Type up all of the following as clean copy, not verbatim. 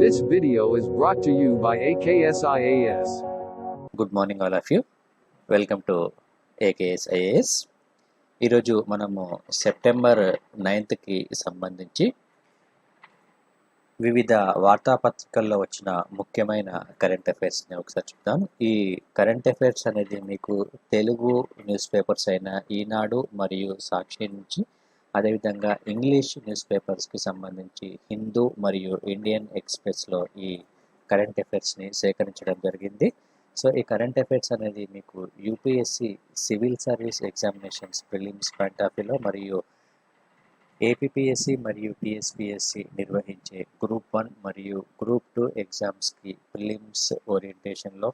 This video is brought to you by AKSIAS. Good morning all of you. Welcome to AKS IAS. ఈరోజు మనము September 9కి సంబంధించి వివిధ వార్తాపత్రికల్లో వచ్చిన ముఖ్యమైన కరెంట్ అఫైర్స్ని ఒకసారి చూద్దాం. ఈ కరెంట్ అఫైర్స్ అనేది మీకు తెలుగు న్యూస్ పేపర్స్ అయిన ఈనాడు మరియు సాక్షి నుంచి, అదేవిధంగా ఇంగ్లీష్ న్యూస్ పేపర్స్కి సంబంధించి హిందూ మరియు ఇండియన్ ఎక్స్ప్రెస్లో ఈ కరెంట్ అఫైర్స్ని సేకరించడం జరిగింది. సో ఈ కరెంట్ అఫైర్స్ అనేది మీకు UPSC civil service examinations prelims point of వ్యూలో మరియు ఏపీపీఎస్సి మరియు టీఎస్పీఎస్సి నిర్వహించే గ్రూప్ 1 మరియు గ్రూప్ 2 ఎగ్జామ్స్కి ప్రిలిమ్స్ ఓరియంటేషన్లో,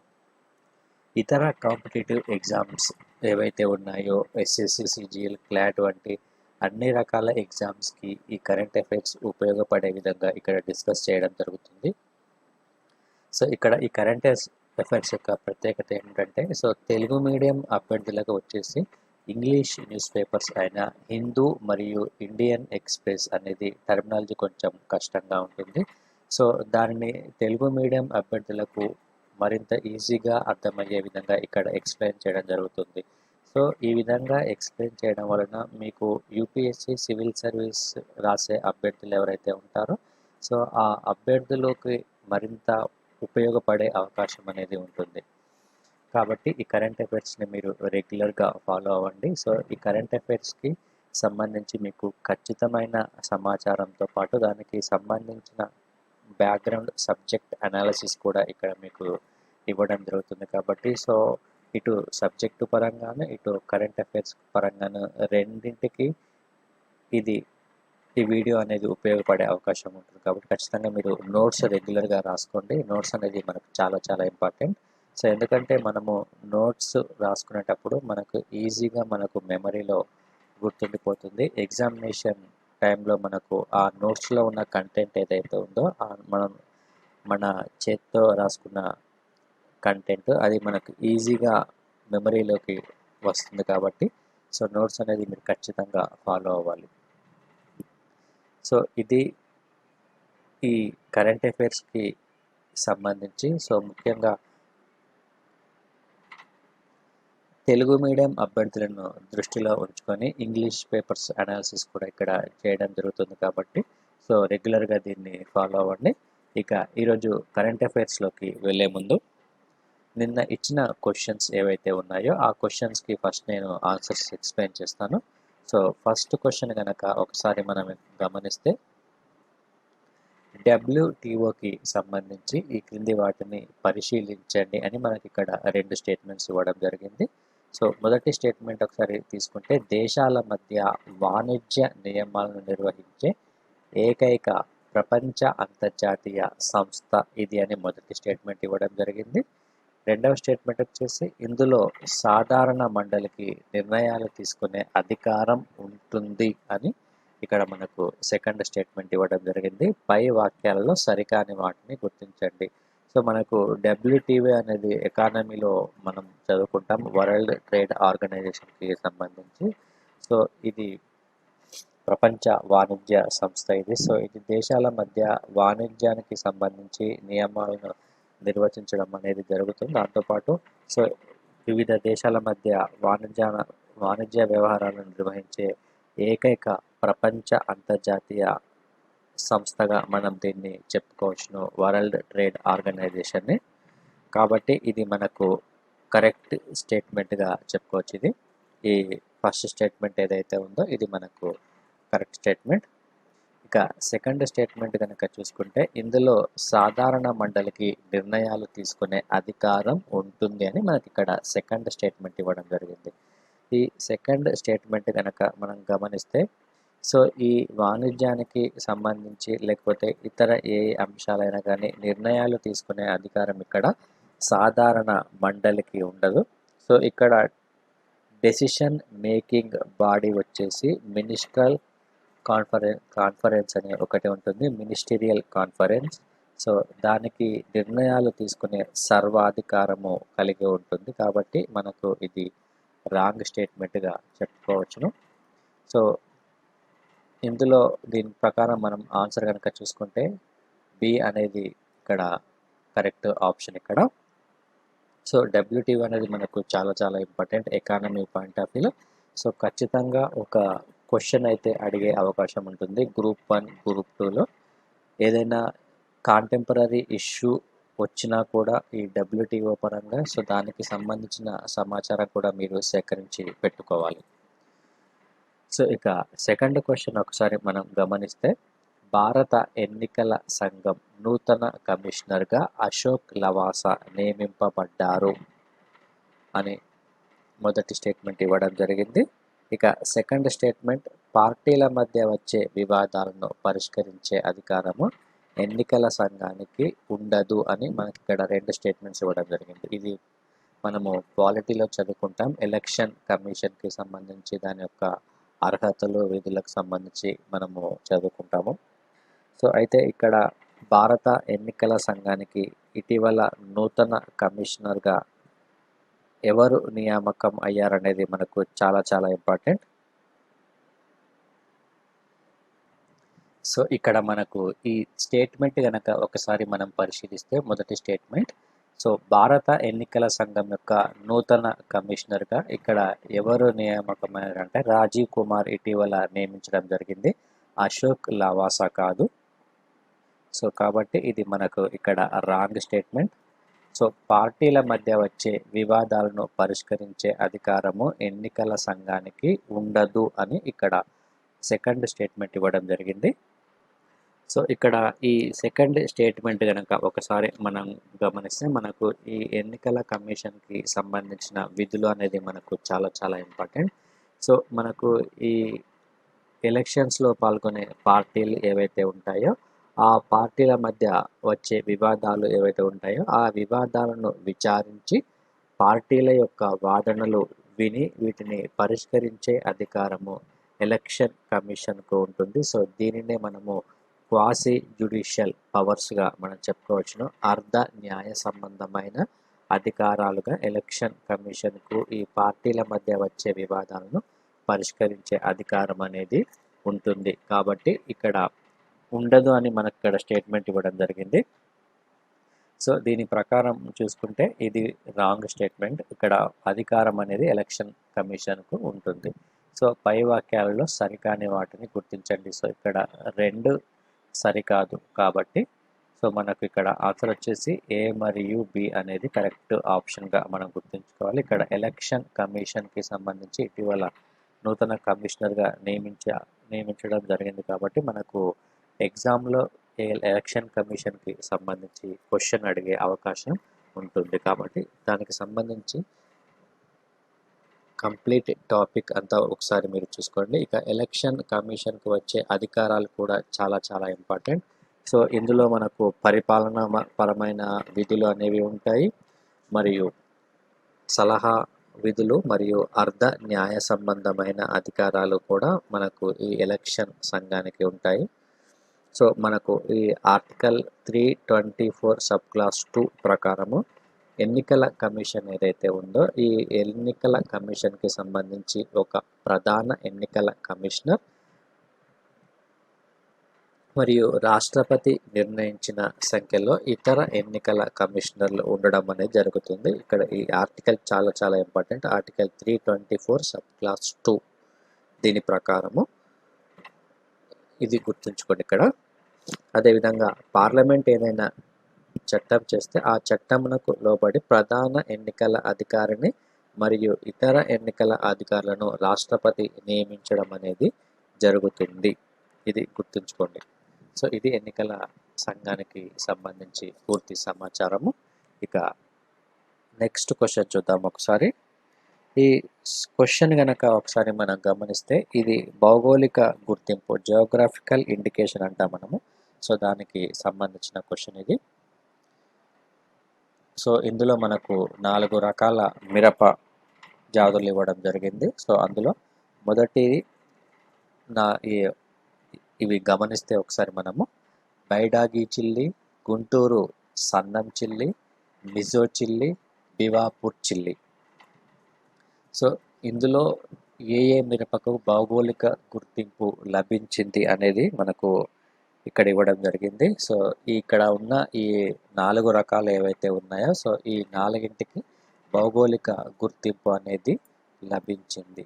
ఇతర కాంపిటేటివ్ ఎగ్జామ్స్ ఏవైతే ఉన్నాయో ఎస్ఎస్సి, సిజిఎల్, క్లాట్ వంటి అన్ని రకాల ఎగ్జామ్స్కి ఈ కరెంట్ అఫైర్స్ ఉపయోగపడే విధంగా ఇక్కడ డిస్కస్ చేయడం జరుగుతుంది. సో ఇక్కడ ఈ కరెంట్ అఫైర్స్ యొక్క ప్రత్యేకత ఏంటంటే, సో తెలుగు మీడియం అభ్యర్థులకు వచ్చేసి ఇంగ్లీష్ న్యూస్ పేపర్స్ అయిన హిందూ మరియు ఇండియన్ ఎక్స్ప్రెస్ అనేది టర్మినాలజీ కొంచెం కష్టంగా ఉంటుంది. సో దానిని తెలుగు మీడియం అభ్యర్థులకు మరింత ఈజీగా అర్థమయ్యే విధంగా ఇక్కడ ఎక్స్ప్లెయిన్ చేయడం జరుగుతుంది. సో ఈ విధంగా ఎక్స్ప్లెయిన్ చేయడం వలన మీకు యూపీఎస్సి సివిల్ సర్వీస్ రాసే అభ్యర్థులు ఎవరైతే ఉంటారో, సో ఆ అభ్యర్థులకు మరింత ఉపయోగపడే అవకాశం అనేది ఉంటుంది. కాబట్టి ఈ కరెంట్ అఫైర్స్ని మీరు రెగ్యులర్గా ఫాలో అవ్వండి. సో ఈ కరెంట్ అఫైర్స్కి సంబంధించి మీకు ఖచ్చితమైన సమాచారంతో పాటు దానికి సంబంధించిన బ్యాక్గ్రౌండ్ సబ్జెక్ట్ అనాలిసిస్ కూడా ఇక్కడ మీకు ఇవ్వడం జరుగుతుంది. కాబట్టి సో ఇటు సబ్జెక్టు పరంగాను ఇటు కరెంట్ అఫైర్స్ పరంగాను రెండింటికి ఈ వీడియో అనేది ఉపయోగపడే అవకాశం ఉంటుంది. కాబట్టి ఖచ్చితంగా మీరు నోట్స్ రెగ్యులర్గా రాసుకోండి. నోట్స్ అనేది మనకు చాలా చాలా ఇంపార్టెంట్. సో ఎందుకంటే మనము నోట్స్ రాసుకునేటప్పుడు మనకు ఈజీగా మనకు మెమరీలో గుర్తుండిపోతుంది. ఎగ్జామినేషన్ టైంలో మనకు ఆ నోట్స్లో ఉన్న కంటెంట్ ఏదైతే ఉందో మన చేత్తో రాసుకున్న కంటెంట్ అది మనకు ఈజీగా మెమరీలోకి వస్తుంది. కాబట్టి సో నోట్స్ అనేది మీరు ఖచ్చితంగా ఫాలో అవ్వాలి. సో ఇది ఈ కరెంట్ అఫైర్స్కి సంబంధించి. సో ముఖ్యంగా తెలుగు మీడియం అభ్యర్థులను దృష్టిలో ఉంచుకొని ఇంగ్లీష్ పేపర్స్ అనాలిసిస్ కూడా ఇక్కడ చేయడం జరుగుతుంది. కాబట్టి సో రెగ్యులర్గా దీన్ని ఫాలో అవ్వండి. ఇక ఈరోజు కరెంట్ అఫైర్స్లోకి వెళ్ళే ముందు నిన్న ఇచ్చిన క్వశ్చన్స్ ఏవైతే ఉన్నాయో ఆ క్వశ్చన్స్కి ఫస్ట్ నేను ఆన్సర్స్ ఎక్స్ప్లెయిన్ చేస్తాను. సో ఫస్ట్ క్వశ్చన్ కనుక ఒకసారి మనం గమనిస్తే, డబ్ల్యూటీఓకి సంబంధించి ఈ క్రింది వాటిని పరిశీలించండి అని మనకి ఇక్కడ 2 స్టేట్మెంట్స్ ఇవ్వడం జరిగింది. సో మొదటి స్టేట్మెంట్ ఒకసారి తీసుకుంటే, దేశాల మధ్య వాణిజ్య నియమాలను నిర్వహించే ఏకైక ప్రపంచ అంతర్జాతీయ సంస్థ ఇది అని మొదటి స్టేట్మెంట్ ఇవ్వడం జరిగింది. రెండవ స్టేట్మెంట్ వచ్చేసి, ఇందులో సాధారణ మండలికి నిర్ణయాలు తీసుకునే అధికారం ఉంటుంది అని ఇక్కడ మనకు సెకండ్ స్టేట్మెంట్ ఇవ్వడం జరిగింది. పై వాక్యాలలో సరికాని వాటిని గుర్తించండి. సో మనకు డబ్ల్యూటీఓ అనేది ఎకానమీలో మనం చదువుకుంటాం, వరల్డ్ ట్రేడ్ ఆర్గనైజేషన్కి సంబంధించి. సో ఇది ప్రపంచ వాణిజ్య సంస్థ ఇది. సో ఇది దేశాల మధ్య వాణిజ్యానికి సంబంధించి నియమాలను నిర్వచించడం అనేది జరుగుతుంది. దాంతోపాటు సో వివిధ దేశాల మధ్య వాణిజ్య వ్యవహారాలను నిర్వహించే ఏకైక ప్రపంచ అంతర్జాతీయ సంస్థగా మనం దీన్ని చెప్పుకోవచ్చును, వరల్డ్ ట్రేడ్ ఆర్గనైజేషన్ని. కాబట్టి ఇది మనకు కరెక్ట్ స్టేట్మెంట్గా చెప్పుకోవచ్చు. ఇది ఈ ఫస్ట్ స్టేట్మెంట్ ఏదైతే ఉందో ఇది మనకు కరెక్ట్ స్టేట్మెంట్. ఇక సెకండ్ స్టేట్మెంట్ కనుక చూసుకుంటే, ఇందులో సాధారణ మండలికి నిర్ణయాలు తీసుకునే అధికారం ఉంటుంది అని మనకి ఇక్కడ సెకండ్ స్టేట్మెంట్ ఇవ్వడం జరిగింది. ఈ సెకండ్ స్టేట్మెంట్ కనుక మనం గమనిస్తే, సో ఈ వాణిజ్యానికి సంబంధించి లేకపోతే ఇతర ఏ అంశాలైనా కానీ నిర్ణయాలు తీసుకునే అధికారం ఇక్కడ సాధారణ మండలికి ఉండదు. సో ఇక్కడ డెసిషన్ మేకింగ్ బాడీ వచ్చేసి మినిస్ట్రల్ కాన్ఫరెన్స్ అనే ఒకటి ఉంటుంది, మినిస్టీరియల్ కాన్ఫరెన్స్. సో దానికి నిర్ణయాలు తీసుకునే సర్వాధికారము కలిగి ఉంటుంది. కాబట్టి మనకు ఇది రాంగ్ స్టేట్మెంట్గా చెప్పుకోవచ్చును. సో ఇందులో దీని ప్రకారం మనం ఆన్సర్ కనుక చూసుకుంటే, బి అనేది ఇక్కడ కరెక్ట్ ఆప్షన్ ఇక్కడ. సో WTO అనేది మనకు చాలా చాలా ఇంపార్టెంట్ ఎకానమీ పాయింట్ ఆఫ్ వ్యూలో. సో ఖచ్చితంగా ఒక క్వశ్చన్ అయితే అడిగే అవకాశం ఉంటుంది గ్రూప్ 1 గ్రూప్ 2లో. ఏదైనా కాంటెంపరీ ఇష్యూ వచ్చినా కూడా ఈ WTO పరంగా సో దానికి సంబంధించిన సమాచారం కూడా మీరు సేకరించి పెట్టుకోవాలి. సో ఇక సెకండ్ క్వశ్చన్ ఒకసారి మనం గమనిస్తే, భారత ఎన్నికల సంఘం నూతన కమిషనర్గా అశోక్ లవాసా నియమింపబడ్డారు అని మొదటి స్టేట్మెంట్ ఇవ్వడం జరిగింది. ఇక సెకండ్ స్టేట్మెంట్, పార్టీల మధ్య వచ్చే వివాదాలను పరిష్కరించే అధికారము ఎన్నికల సంఘానికి ఉండదు అని మనకి ఇక్కడ రెండు స్టేట్మెంట్స్ ఇవ్వడం జరిగింది. ఇది మనము పాలిటీలో చదువుకుంటాం. ఎలక్షన్ కమిషన్కి సంబంధించి దాని యొక్క అర్హతలు విధులకు సంబంధించి మనము చదువుకుంటాము. సో అయితే ఇక్కడ భారత ఎన్నికల సంఘానికి ఇటీవల నూతన కమిషనర్గా ఎవరు నియామకం అయ్యారనేది మనకు చాలా చాలా ఇంపార్టెంట్. సో ఇక్కడ మనకు ఈ స్టేట్మెంట్ కనుక ఒకసారి మనం పరిశీలిస్తే, మొదటి స్టేట్మెంట్, సో భారత ఎన్నికల సంఘం యొక్క నూతన కమిషనర్గా ఇక్కడ ఎవరు నియామకమయ్యారంటే రాజీవ్ కుమార్ ఇటీవల నియమించడం జరిగింది, అశోక్ లవాసా కాదు. సో కాబట్టి ఇది మనకు ఇక్కడ రాంగ్ స్టేట్మెంట్. సో పార్టీల మధ్య వచ్చే వివాదాలను పరిష్కరించే అధికారము ఎన్నికల సంఘానికి ఉండదు అని ఇక్కడ సెకండ్ స్టేట్మెంట్ ఇవ్వడం జరిగింది. సో ఇక్కడ ఈ సెకండ్ స్టేట్మెంట్ కనుక ఒకసారి మనం గమనిస్తే, మనకు ఈ ఎన్నికల కమిషన్కి సంబంధించిన విధులు అనేది మనకు చాలా చాలా ఇంపార్టెంట్. సో మనకు ఈ ఎలక్షన్స్లో పాల్గొనే పార్టీలు ఏవైతే ఉంటాయో ఆ పార్టీల మధ్య వచ్చే వివాదాలు ఏవైతే ఉంటాయో ఆ వివాదాలను విచారించి పార్టీల యొక్క వాదనలు విని వీటిని పరిష్కరించే అధికారము ఎలక్షన్ కమిషన్కు ఉంటుంది. సో దీనినే మనము క్వాసి జ్యుడిషియల్ పవర్స్గా మనం చెప్పుకోవచ్చును. అర్ధ న్యాయ సంబంధమైన అధికారాలుగా ఎలక్షన్ కమిషన్కు ఈ పార్టీల మధ్య వచ్చే వివాదాలను పరిష్కరించే అధికారం అనేది ఉంటుంది. కాబట్టి ఇక్కడ ఉండదు అని మనకు ఇక్కడ స్టేట్మెంట్ ఇవ్వడం జరిగింది. సో దీని ప్రకారం చూసుకుంటే ఇది రాంగ్ స్టేట్మెంట్. ఇక్కడ అధికారం అనేది ఎలక్షన్ కమిషన్కు ఉంటుంది. సో పై వాక్యాలలో సరికాని వాటిని గుర్తించండి. సో ఇక్కడ రెండు సరికాదు కాబట్టి సో మనకు ఇక్కడ ఆన్సర్ వచ్చేసి ఏ మరియు బి అనేది కరెక్ట్ ఆప్షన్గా మనం గుర్తుంచుకోవాలి. ఇక్కడ ఎలక్షన్ కమిషన్కి సంబంధించి ఇటీవల నూతన కమిషనర్గా నియమించడం జరిగింది కాబట్టి మనకు ఎగ్జామ్లో ఎలక్షన్ కమిషన్కి సంబంధించి క్వశ్చన్ అడిగే అవకాశం ఉంటుంది. కాబట్టి దానికి సంబంధించి కంప్లీట్ టాపిక్ అంతా ఒకసారి మీరు చూసుకోండి. ఇక ఎలక్షన్ కమిషన్కి వచ్చే అధికారాలు కూడా చాలా చాలా ఇంపార్టెంట్. సో ఇందులో మనకు పరిపాలన పరమైన విధులు అనేవి ఉంటాయి, మరియు సలహా విధులు మరియు అర్ధ న్యాయ సంబంధమైన అధికారాలు కూడా మనకు ఈ ఎలక్షన్ సంఘానికి ఉంటాయి. సో మనకు ఈ ఆర్టికల్ 324 సబ్ క్లాస్ 2 ప్రకారము ఎన్నికల కమిషన్ ఏదైతే ఉందో ఈ ఎన్నికల కమిషన్కి సంబంధించి ఒక ప్రధాన ఎన్నికల కమిషనర్ మరియు రాష్ట్రపతి నిర్ణయించిన సంఖ్యలో ఇతర ఎన్నికల కమిషనర్లు ఉండడం అనేది జరుగుతుంది. ఇక్కడ ఈ ఆర్టికల్ చాలా చాలా ఇంపార్టెంట్. ఆర్టికల్ 324 సబ్ క్లాస్ 2 దీని ప్రకారము ఇది గుర్తుంచుకోండి ఇక్కడ. అదేవిధంగా పార్లమెంట్ ఏదైనా చట్టం చేస్తే ఆ చట్టమునకు లోబడి ప్రధాన ఎన్నికల అధికారిని మరియు ఇతర ఎన్నికల అధికారులను రాష్ట్రపతి నియమించడం అనేది జరుగుతుంది. ఇది గుర్తుంచుకోండి. సో ఇది ఎన్నికల సంఘానికి సంబంధించి పూర్తి సమాచారము. ఇక నెక్స్ట్ క్వశ్చన్ చూద్దాం ఒకసారి. ఈ క్వశ్చన్ కనుక ఒకసారి మనం గమనిస్తే ఇది భౌగోళిక గుర్తింపు, జియోగ్రాఫికల్ ఇండికేషన్ అంటాం మనము. సో దానికి సంబంధించిన క్వశ్చన్ ఇది. సో ఇందులో మనకు 4 రకాల మిరప జాతులు ఇవ్వడం జరిగింది. సో అందులో మొదటిది ఇవి గమనిస్తే ఒకసారి మనము బైడాగి చిల్లి, గుంటూరు సన్నం చిల్లి, మిజో చిల్లి, బివాపూర్ చిల్లి. సో ఇందులో ఏ మిరపకు భౌగోళిక గుర్తింపు లభించింది అనేది మనకు ఇక్కడ ఇవ్వడం జరిగింది. సో ఇక్కడ ఉన్న ఈ 4 రకాలు ఏవైతే ఉన్నాయో సో ఈ 4కి భౌగోళిక గుర్తింపు అనేది లభించింది.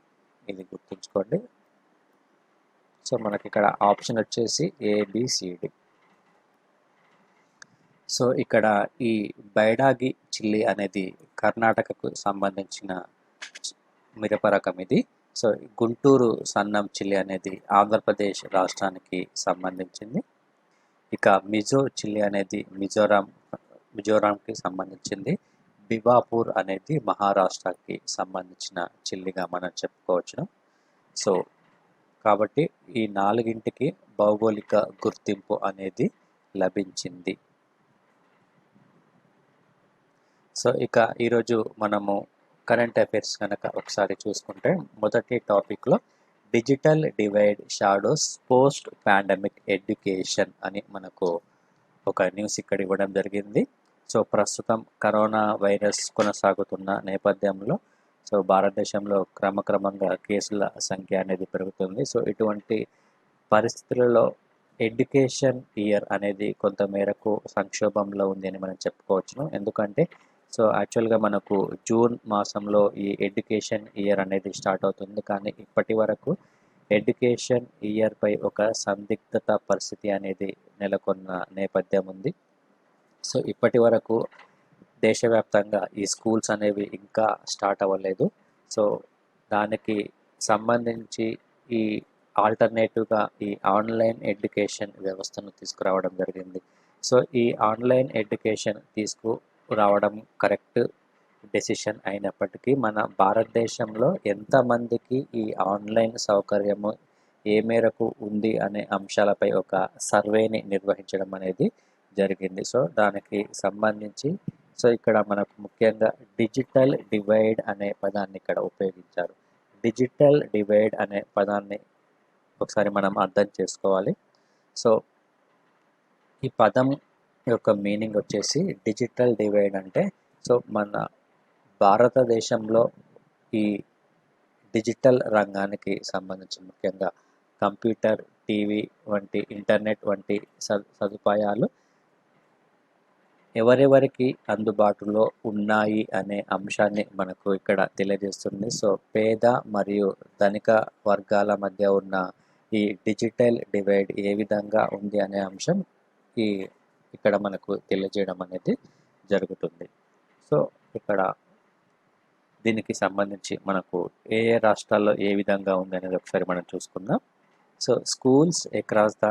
ఇది గుర్తుంచుకోండి. సో మనకి ఇక్కడ ఆప్షన్ వచ్చేసి ABCD. సో ఇక్కడ ఈ బైడాగి చిల్లీ అనేది కర్ణాటకకు సంబంధించిన మిరప రకం ఇది. సో గుంటూరు సన్నం చిల్లీ అనేది ఆంధ్రప్రదేశ్ రాష్ట్రానికి సంబంధించింది. ఇక మిజో చిల్లీ అనేది మిజోరాంకి సంబంధించింది. బివాపూర్ అనేది మహారాష్ట్రకి సంబంధించిన చిల్లీగా మనం చెప్పుకోవచ్చును. సో కాబట్టి ఈ 4కి భౌగోళిక గుర్తింపు అనేది లభించింది. సో ఇక ఈరోజు మనము కరెంట్ అఫైర్స్ కనుక ఒకసారి చూసుకుంటే మొదటి టాపిక్లో digital divide shadows post pandemic education అని మనకు ఒక న్యూస్ ఇక్కడ ఇవ్వడం జరిగింది. సో ప్రస్తుతం కరోనా వైరస్ కొనసాగుతున్న నేపథ్యంలో సో భారతదేశంలో క్రమక్రమంగా కేసుల సంఖ్య అనేది పెరుగుతుంది. సో ఇటువంటి పరిస్థితులలో ఎడ్యుకేషన్ ఇయర్ అనేది కొంత మేరకు సంక్షోభంలో ఉంది అని మనం చెప్పుకోవచ్చును. ఎందుకంటే సో యాక్చువల్గా మనకు జూన్ మాసంలో ఈ ఎడ్యుకేషన్ ఇయర్ అనేది స్టార్ట్ అవుతుంది. కానీ ఇప్పటి వరకు ఎడ్యుకేషన్ ఇయర్పై ఒక సందిగ్ధత పరిస్థితి అనేది నెలకొన్న నేపథ్యం ఉంది. సో ఇప్పటి వరకు దేశవ్యాప్తంగా ఈ స్కూల్స్ అనేవి ఇంకా స్టార్ట్ అవ్వలేదు. సో దానికి సంబంధించి ఈ ఆల్టర్నేటివ్గా ఈ ఆన్లైన్ ఎడ్యుకేషన్ వ్యవస్థను తీసుకురావడం జరిగింది. సో ఈ ఆన్లైన్ ఎడ్యుకేషన్ తీసుకురావడం కరెక్ట్ డెసిషన్ అయినప్పటికీ మన భారతదేశంలో ఎంతమందికి ఈ ఆన్లైన్ సౌకర్యము ఏ మేరకు ఉంది అనే అంశాలపై ఒక సర్వేని నిర్వహించడం అనేది జరిగింది. సో దానికి సంబంధించి సో ఇక్కడ మనకు ముఖ్యంగా డిజిటల్ డివైడ్ అనే పదాన్ని ఇక్కడ ఉపయోగించారు. డిజిటల్ డివైడ్ అనే పదాన్ని ఒకసారి మనం అర్థం చేసుకోవాలి. సో ఈ పదం యొక్క మీనింగ్ వచ్చేసి డిజిటల్ డివైడ్ అంటే సో మన భారతదేశంలో ఈ డిజిటల్ రంగానికి సంబంధించి ముఖ్యంగా కంప్యూటర్, టీవీ వంటి ఇంటర్నెట్ వంటి సదుపాయాలు ఎవరెవరికి అందుబాటులో ఉన్నాయి అనే అంశాన్ని మనకు ఇక్కడ తెలియజేస్తుంది. సో పేద మరియు ధనిక వర్గాల మధ్య ఉన్న ఈ డిజిటల్ డివైడ్ ఏ విధంగా ఉంది అనే అంశం ఇక్కడ మనకు తెలియజేయడం అనేది జరుగుతుంది. సో ఇక్కడ దీనికి సంబంధించి మనకు ఏ రాష్ట్రాల్లో ఏ విధంగా ఉంది అనేది ఒకసారి మనం చూసుకుందాం. So schools across the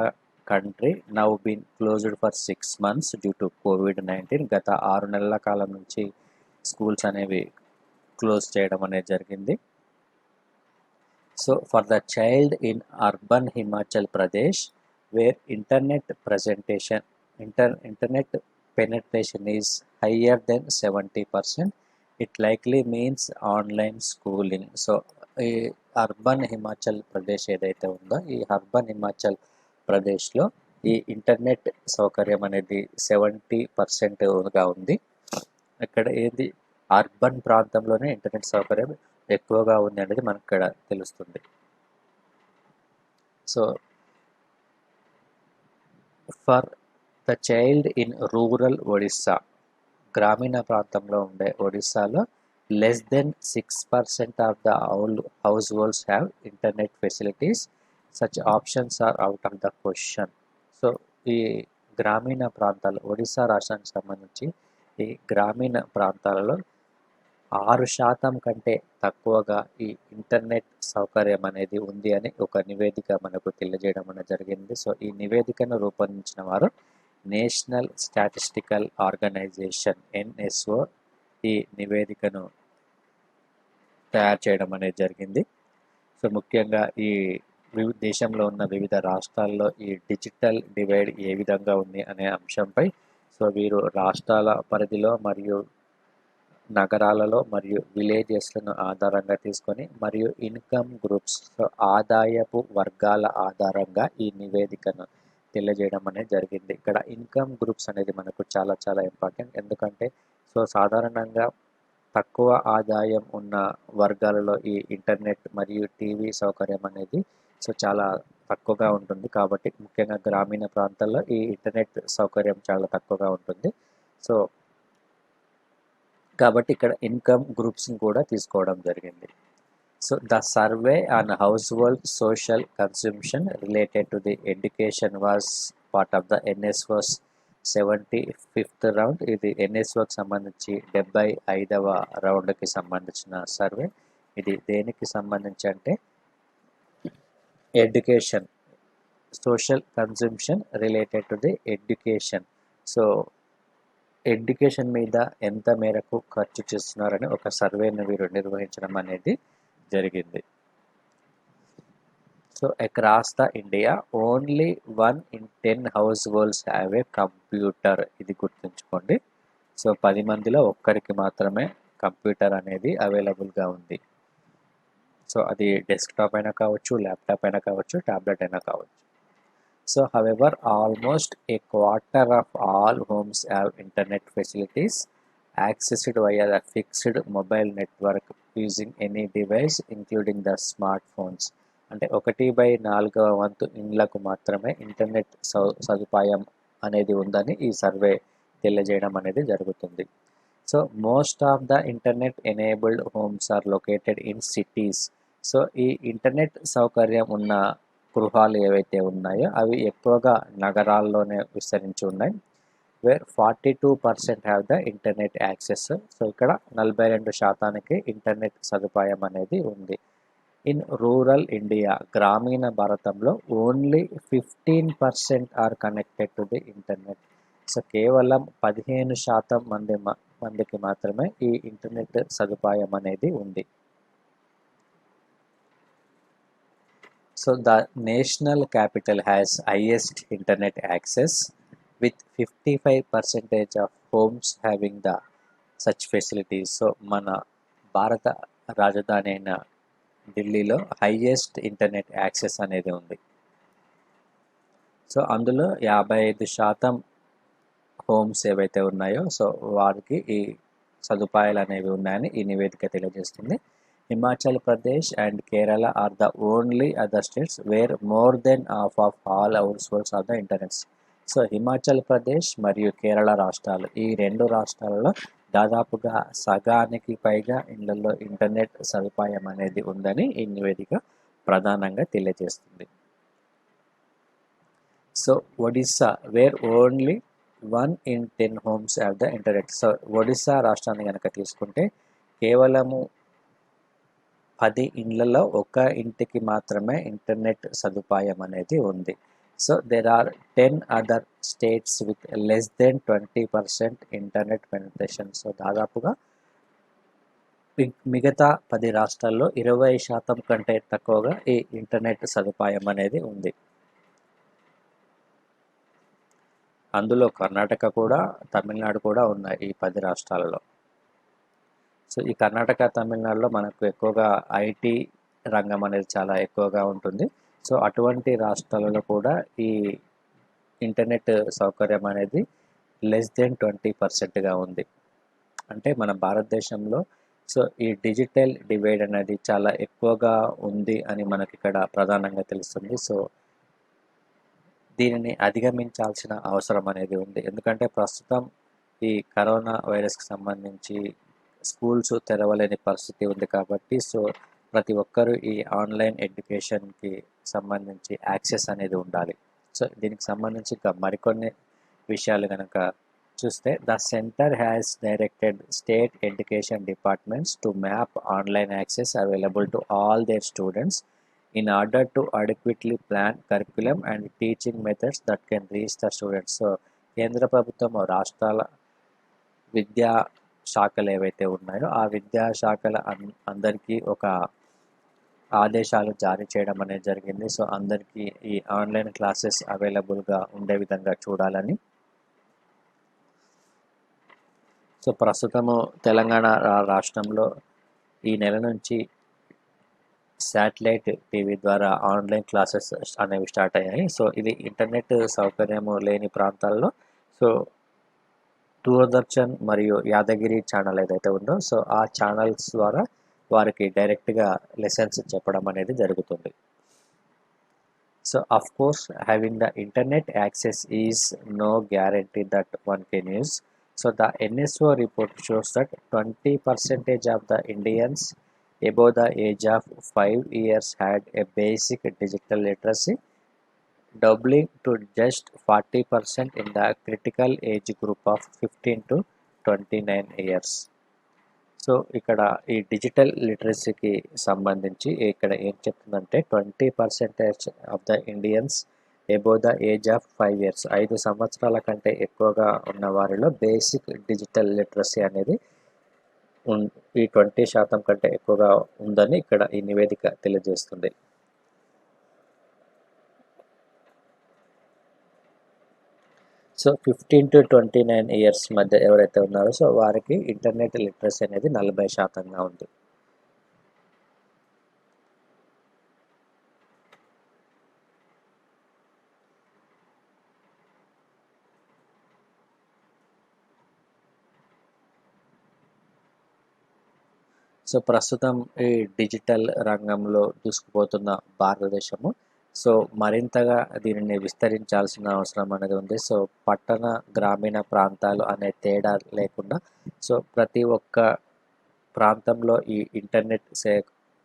country now been closed for 6 months due to COVID-19. గత 6 నెలల కాలం నుంచి స్కూల్స్ అనేవి క్లోజ్ చేయడం అనేది జరిగింది. So for the child in urban Himachal Pradesh where internet penetration is higher than 70%, it likely means online schooling. So ఈ urban Himachal Pradesh ఏదైతే ఉందో ఈ అర్బన్ హిమాచల్ ప్రదేశ్లో ఈ ఇంటర్నెట్ సౌకర్యం అనేది 70%గా ఉంది. ఇక్కడ ఏది అర్బన్ ప్రాంతంలోనే ఇంటర్నెట్ సౌకర్యం ఎక్కువగా ఉంది అనేది మనకు ఇక్కడ తెలుస్తుంది. So for the child in rural Odisha, గ్రామీణ ప్రాంతంలో ఉండే ఒడిస్సాలో less than 6% of the households have internet facilities. Such options are out of the question. So ఈ గ్రామీణ ప్రాంతాలు ఒడిస్సా రాష్ట్రానికి సంబంధించి ఈ గ్రామీణ ప్రాంతాలలో 6% కంటే తక్కువగా ఈ ఇంటర్నెట్ సౌకర్యం అనేది ఉంది అని ఒక నివేదిక మనకు తెలియజేయడం అనేది జరిగింది. సో ఈ నివేదికను రూపొందించిన వారు నేషనల్ స్టాటిస్టికల్ ఆర్గనైజేషన్ NSO ఈ నివేదికను తయారు చేయడం అనేది జరిగింది. సో ముఖ్యంగా ఈ దేశంలో ఉన్న వివిధ రాష్ట్రాల్లో ఈ డిజిటల్ డివైడ్ ఏ విధంగా ఉంది అనే అంశంపై సో వీరు రాష్ట్రాల పరిధిలో మరియు నగరాలలో మరియు విలేజెస్లను ఆధారంగా తీసుకొని మరియు ఇన్కమ్ గ్రూప్స్ ఆదాయపు వర్గాల ఆధారంగా ఈ నివేదికను తెలియజేయడం అనేది జరిగింది. ఇక్కడ ఇన్కమ్ గ్రూప్స్ అనేది మనకు చాలా చాలా ఇంపార్టెంట్. ఎందుకంటే సో సాధారణంగా తక్కువ ఆదాయం ఉన్న వర్గాలలో ఈ ఇంటర్నెట్ మరియు టీవీ సౌకర్యం అనేది సో చాలా తక్కువగా ఉంటుంది. కాబట్టి ముఖ్యంగా గ్రామీణ ప్రాంతాల్లో ఈ ఇంటర్నెట్ సౌకర్యం చాలా తక్కువగా ఉంటుంది. సో కాబట్టి ఇక్కడ ఇన్కమ్ గ్రూప్స్ని కూడా తీసుకోవడం జరిగింది. So the survey on household social consumption related to the education was part of the NSO's 75th round. ఇది ఎన్ఎస్ఓకి సంబంధించి 75వ రౌండ్కి సంబంధించిన సర్వే. ఇది దేనికి సంబంధించి అంటే education, social consumption related to the education. So education మీద ఎంత మేరకు ఖర్చు చేస్తున్నారని ఒక సర్వేను వీరు నిర్వహించడం అనేది జరిగింది. So across the India only 1 in 10 house holds have a computer. ఇది గుర్తుంచుకోండి. సో 10 మందిలో ఒక్కరికి మాత్రమే కంప్యూటర్ అనేది అవైలబుల్గా ఉంది. సో అది డెస్క్టాప్ అయినా కావచ్చు, ల్యాప్టాప్ అయినా కావచ్చు, ట్యాబ్లెట్ అయినా కావచ్చు. So however, almost a quarter of all homes have internet facilities accessed via the fixed mobile network using any device including the smartphones. అంటే 1/4 వంతు ఇండ్లకు మాత్రమే ఇంటర్నెట్ సదుపాయం అనేది ఉందని ఈ సర్వే తెలియజేయడం అనేది జరుగుతుంది. So most of the internet enabled homes are located in cities. So ఈ ఇంటర్నెట్ సౌకర్యం ఉన్న గృహాలు ఏవైతే ఉన్నాయో అవి ఎక్కువగా నగరాల్లోనే విస్తరించి ఉన్నాయి. Where 42% have the internet access. So ఇక్కడ 42% ఇంటర్నెట్ సదుపాయం అనేది ఉంది. ఇన్ రూరల్ ఇండియా, గ్రామీణ భారతంలో only 15% are connected to the internet. So కేవలం 15% మందికి మాత్రమే ఈ ఇంటర్నెట్ సదుపాయం అనేది ఉంది. So the national capital has highest internet access with 55% of homes having the such facilities. So మన భారత రాజధాని అయిన ఢిల్లీలో హైయెస్ట్ ఇంటర్నెట్ యాక్సెస్ అనేది ఉంది. సో అందులో 55% హోమ్స్ ఏవైతే ఉన్నాయో సో వారికి ఈ సదుపాయాలు అనేవి ఉన్నాయని ఈ నివేదిక తెలియజేస్తుంది. Himachal Pradesh and Kerala are the only other states where more than half of all households have the internet. So Himachal Pradesh మరియు కేరళ రాష్ట్రాలు, ఈ 2 రాష్ట్రాలలో దాదాపుగా సగానికి పైగా ఇళ్లలో ఇంటర్నెట్ సదుపాయం అనేది ఉందని ఈ నివేదిక ప్రధానంగా తెలియజేస్తుంది. So Odisha where only 1 in 10 homes have the internet. So Odisha రాష్ట్రాన్ని కనుక తీసుకుంటే కేవలము 10 ఇండ్లలో ఒక ఇంటికి మాత్రమే ఇంటర్నెట్ సదుపాయం అనేది ఉంది. So there are 10 other states with less than 20% internet penetration. So దాదాపుగా మిగతా 10 రాష్ట్రాల్లో 20% కంటే తక్కువగా ఈ ఇంటర్నెట్ సదుపాయం అనేది ఉంది. అందులో కర్ణాటక కూడా, తమిళనాడు కూడా ఉన్నాయి ఈ 10 రాష్ట్రాలలో. సో ఈ కర్ణాటక, తమిళనాడులో మనకు ఎక్కువగా ఐటీ రంగం అనేది చాలా ఎక్కువగా ఉంటుంది. సో అటువంటి రాష్ట్రాలలో కూడా ఈ ఇంటర్నెట్ సౌకర్యం అనేది లెస్ దెన్ 20%గా ఉంది. అంటే మన భారతదేశంలో సో ఈ డిజిటల్ డివైడ్ అనేది చాలా ఎక్కువగా ఉంది అని మనకి ఇక్కడ ప్రధానంగా తెలుస్తుంది. సో దీనిని అధిగమించాల్సిన అవసరం అనేది ఉంది. ఎందుకంటే ప్రస్తుతం ఈ కరోనా వైరస్కి సంబంధించి స్కూల్స్ తెరవలేని పరిస్థితి ఉంది కాబట్టి సో ప్రతి ఒక్కరూ ఈ ఆన్లైన్ ఎడ్యుకేషన్కి సంబంధించి యాక్సెస్ అనేది ఉండాలి. సో దీనికి సంబంధించి ఇంకా మరికొన్ని విషయాలు కనుక చూస్తే the centre has directed state education departments to map online access available to all their students in order to adequately plan curriculum and teaching methods that can reach the students. So కేంద్ర ప్రభుత్వం రాష్ట్రాల విద్యా శాఖలు ఏవైతే ఉన్నాయో ఆ విద్యా శాఖల అందరికీ ఒక ఆదేశాలు జారీ చేయడం అనేది జరిగింది. సో అందరికీ ఈ ఆన్లైన్ క్లాసెస్ అవైలబుల్గా ఉండే విధంగా చూడాలని. సో ప్రస్తుతము తెలంగాణ రాష్ట్రంలో ఈ నెల నుంచి శాటిలైట్ టీవీ ద్వారా ఆన్లైన్ క్లాసెస్ అనేవి స్టార్ట్ అయ్యాయి. సో ఇది ఇంటర్నెట్ సౌకర్యము లేని ప్రాంతాల్లో సో దూరదర్శన్ మరియు యాదగిరి ఛానల్ ఏదైతే ఉందో సో ఆ ఛానల్స్ ద్వారా వారికి డైరెక్ట్గా లెసన్స్ చెప్పడం అనేది జరుగుతుంది. So of course having the internet access is no guarantee that one can use. So the NSO report shows that 20% of the Indians above the age of 5 years had a basic digital literacy, doubling to just 40% in the critical age group of 15 to 29 years. So ఇక్కడ ఈ digital లిటరసీకి సంబంధించి ఇక్కడ ఏం చెప్తుందంటే 20% of the Indians above the age of 5 years, 5 సంవత్సరాల కంటే ఎక్కువగా ఉన్న వారిలో బేసిక్ డిజిటల్ లిటరసీ అనేది ఈ 20% కంటే ఎక్కువగా ఉందని ఇక్కడ ఈ నివేదిక తెలియజేస్తుంది. సో 15 to 29 ఇయర్స్ మధ్య ఎవరైతే ఉన్నారో సో వారికి ఇంటర్నెట్ లిటరసీ అనేది 40% ఉంది. సో ప్రస్తుతం ఈ డిజిటల్ రంగంలో దూసుకుపోతున్న భారతదేశము సో మరింతగా దీనిని విస్తరించాల్సిన అవసరం అనేది ఉంది. సో పట్టణ గ్రామీణ ప్రాంతాలు అనే తేడా లేకుండా సో ప్రతి ఒక్క ప్రాంతంలో ఈ ఇంటర్నెట్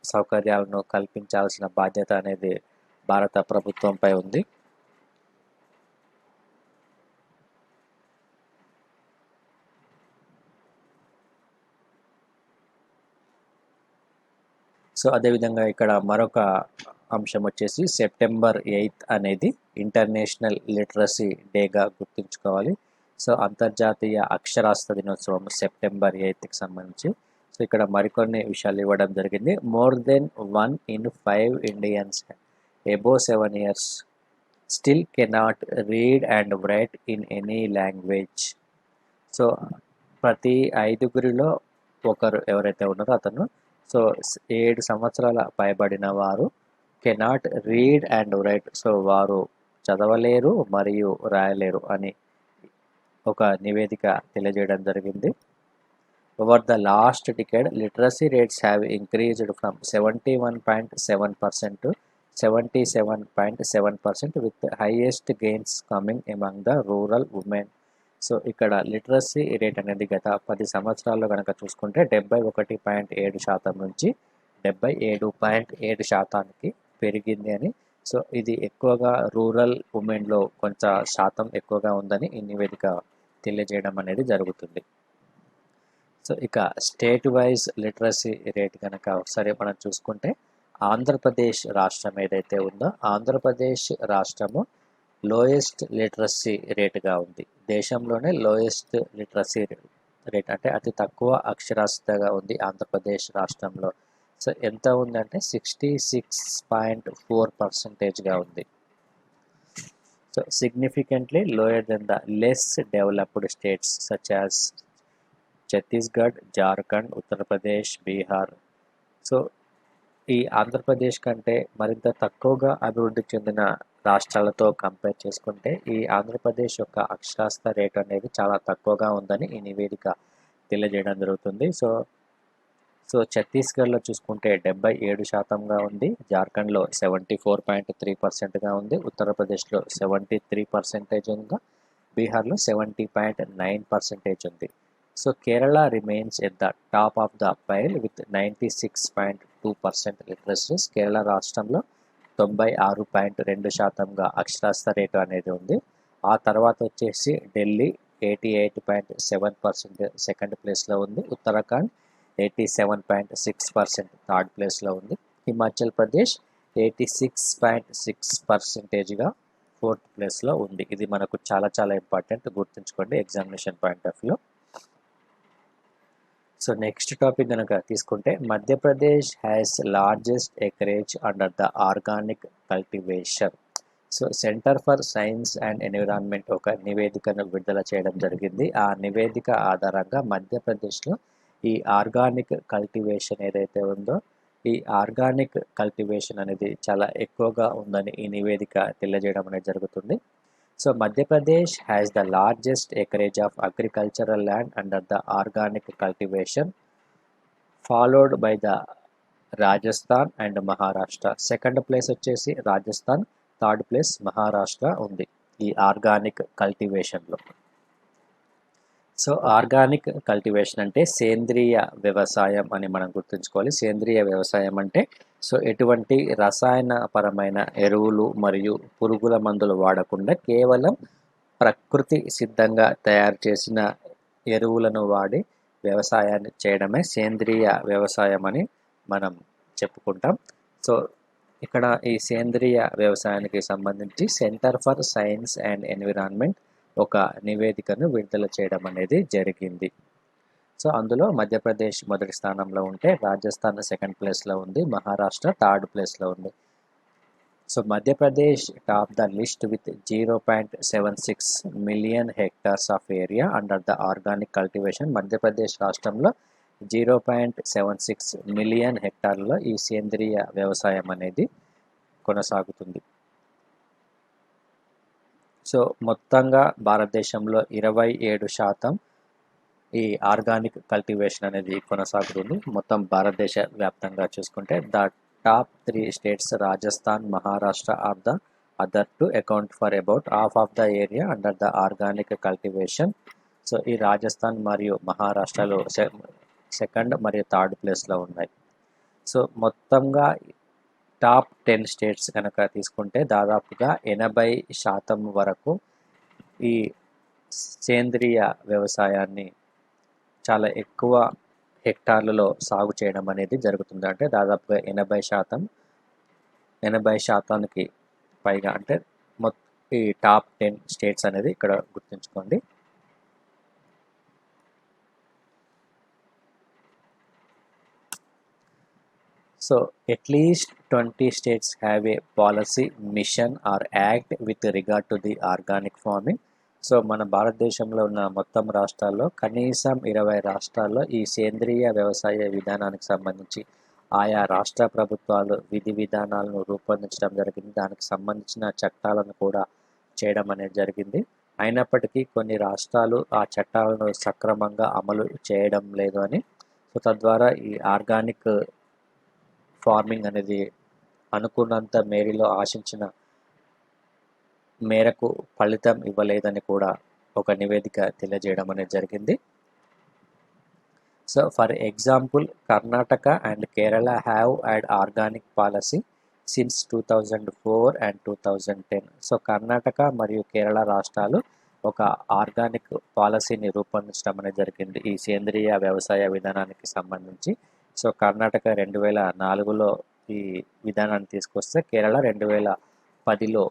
సౌకర్యాలను కల్పించాల్సిన బాధ్యత అనేది భారత ప్రభుత్వంపై ఉంది. సో అదేవిధంగా ఇక్కడ మరొక అంశం వచ్చేసి సెప్టెంబర్ 8 అనేది ఇంటర్నేషనల్ లిటరసీ డేగా గుర్తుంచుకోవాలి. సో అంతర్జాతీయ అక్షరాస్యత దినోత్సవం సెప్టెంబర్ 8కి సంబంధించి సో ఇక్కడ మరికొన్ని విషయాలు ఇవ్వడం జరిగింది. More than 1 in 5 Indians above 7 years still cannot read and right in any language. So ప్రతి 5గురిలో ఒకరు ఎవరైతే ఉన్నారో అతను సో 7 సంవత్సరాల పైబడిన వారు cannot read and right, so వారు చదవలేరు మరియు రాయలేరు అని ఒక నివేదిక తెలియజేయడం జరిగింది. Over the last decade literacy rates have increased from 71.7% to 77.7% with highest gains coming among the rural women. So ఇక్కడ లిటరసీ రేట్ అనేది గత 10 సంవత్సరాల్లో కనుక చూసుకుంటే 71.7% నుంచి 77.7% పెరిగింది అని. సో ఇది ఎక్కువగా రూరల్ ఉమెన్లో కొంచెం శాతం ఎక్కువగా ఉందని ఈ నివేదిక తెలియజేయడం అనేది జరుగుతుంది. సో ఇక స్టేట్ వైజ్ లిటరసీ రేట్ కనుక ఒకసారి మనం చూసుకుంటే ఆంధ్రప్రదేశ్ రాష్ట్రం ఏదైతే ఉందో ఆంధ్రప్రదేశ్ రాష్ట్రము లోయెస్ట్ లిటరసీ రేటుగా ఉంది. దేశంలోనే లోయెస్ట్ లిటరసీ రేట్ అంటే అతి తక్కువ అక్షరాస్యతగా ఉంది ఆంధ్రప్రదేశ్ రాష్ట్రంలో. సో ఎంత ఉందంటే 66.4%గా ఉంది. So significantly lower than the less developed states such as Chhattisgarh, Jharkhand, Uttar Pradesh, Bihar. So ఈ ఆంధ్రప్రదేశ్ కంటే మరింత తక్కువగా అభివృద్ధి చెందిన రాష్ట్రాలతో కంపేర్ చేసుకుంటే ఈ ఆంధ్రప్రదేశ్ యొక్క అక్షరాస్యత రేటు అనేది చాలా తక్కువగా ఉందని ఈ నివేదిక తెలియజేయడం జరుగుతుంది. సో ఛత్తీస్గఢ్లో చూసుకుంటే 77%గా ఉంది, జార్ఖండ్లో 74.3%గా ఉంది, ఉత్తరప్రదేశ్లో 73% ఉంది, బీహార్లో 70.9% ఉంది. So Kerala remains at the top of the pile with 96.2% literacies. Kerala రాష్ట్రంలో 96.2%గా అక్షరాస్యత రేటు అనేది ఉంది. ఆ తర్వాత వచ్చేసి ఢిల్లీ 88.7% సెకండ్ ప్లేస్లో ఉంది, ఉత్తరాఖండ్ 87.6% థర్డ్ ప్లేస్లో ఉంది, హిమాచల్ ప్రదేశ్ 86.6%గా ఫోర్త్ ప్లేస్లో ఉంది. ఇది మనకు చాలా చాలా ఇంపార్టెంట్, గుర్తుంచుకోండి examination point of view. So next topic కనుక తీసుకుంటే Madhya Pradesh has largest acreage under the organic cultivation. So centre for science and environment ఒక నివేదికను విడుదల చేయడం జరిగింది. ఆ నివేదిక ఆధారంగా మధ్యప్రదేశ్లో ఈ ఆర్గానిక్ కల్టివేషన్ ఏదైతే ఉందో ఈ ఆర్గానిక్ కల్టివేషన్ అనేది చాలా ఎక్కువగా ఉందని ఈ నివేదిక తెలియజేయడం అనేది జరుగుతుంది. So Madhya Pradesh has the largest acreage of agricultural land under the organic cultivation, followed by the Rajasthan and Maharashtra. Second place వచ్చేసి రాజస్థాన్, థర్డ్ ప్లేస్ మహారాష్ట్ర ఉంది ఈ ఆర్గానిక్ కల్టివేషన్లో. సో ఆర్గానిక్ కల్టివేషన్ అంటే సేంద్రియ వ్యవసాయం అని మనం గుర్తుంచుకోవాలి. సేంద్రియ వ్యవసాయం అంటే సో ఎటువంటి రసాయన పరమైన ఎరువులు మరియు పురుగుల మందులు వాడకుండా కేవలం ప్రకృతి సిద్ధంగా తయారు చేసిన ఎరువులను వాడి వ్యవసాయాన్ని చేయడమే సేంద్రియ వ్యవసాయం అని మనం చెప్పుకుంటాం. సో ఇక్కడ ఈ సేంద్రియ వ్యవసాయానికి సంబంధించి centre for science and environment ఒక నివేదికను విడుదల చేయడం అనేది జరిగింది. సో అందులో మధ్యప్రదేశ్ మొదటి స్థానంలో ఉంటే రాజస్థాన్ సెకండ్ ప్లేస్లో ఉంది, మహారాష్ట్ర థర్డ్ ప్లేస్లో ఉంది. So Madhya Pradesh top the list with 0.76 million hectares of area under the organic cultivation. Madhya Pradesh రాష్ట్రంలో 0.76 మిలియన్ హెక్టార్లలో ఈ సేంద్రియ వ్యవసాయం అనేది కొనసాగుతుంది. సో మొత్తంగా భారతదేశంలో 27% ఈ ఆర్గానిక్ కల్టివేషన్ అనేది కొనసాగుతుంది. మొత్తం భారతదేశ వ్యాప్తంగా చూసుకుంటే the top 3 states Rajasthan, Maharashtra are the other two account for about half of the area under the organic cultivation. So ఈ రాజస్థాన్ మరియు మహారాష్ట్రలో సెకండ్ మరియు థర్డ్ ప్లేస్లో ఉన్నాయి. సో మొత్తంగా టాప్ 10 స్టేట్స్ కనుక తీసుకుంటే దాదాపుగా 80% వరకు ఈ సేంద్రియ వ్యవసాయాన్ని చాలా ఎక్కువ హెక్టార్లలో సాగు చేయడం అనేది జరుగుతుంది. అంటే దాదాపుగా 80%కి పైగా అంటే ఈ టాప్ 10 స్టేట్స్ అనేది ఇక్కడ గుర్తుంచుకోండి. So at least 20 states have a policy, mission or act with regard to the organic farming. So మన భారతదేశంలో ఉన్న మొత్తం రాష్ట్రాల్లో కనీసం 20 రాష్ట్రాల్లో ఈ సేంద్రియ వ్యవసాయ విధానానికి సంబంధించి ఆయా రాష్ట్ర ప్రభుత్వాలు విధి విధానాలను రూపొందించడం జరిగింది. దానికి సంబంధించిన చట్టాలను కూడా చేయడం అనేది జరిగింది. అయినప్పటికీ కొన్ని రాష్ట్రాలు ఆ చట్టాలను సక్రమంగా అమలు చేయడం లేదు అని, సో తద్వారా ఈ ఆర్గానిక్ ఫార్మింగ్ అనేది అనుకున్నంత మేరలో ఆశించిన మేరకు ఫలితం ఇవ్వలేదని కూడా ఒక నివేదిక తెలియజేయడం అనేది జరిగింది. So for example Karnataka and Kerala have had organic policy since 2004 and 2010. So Karnataka మరియు కేరళ రాష్ట్రాలు ఒక ఆర్గానిక్ పాలసీని రూపొందించడం అనేది జరిగింది ఈ సేంద్రియ వ్యవసాయ విధానానికి సంబంధించి. సో కర్ణాటక 2004లో ఈ విధానాన్ని తీసుకొస్తే కేరళ 2010లో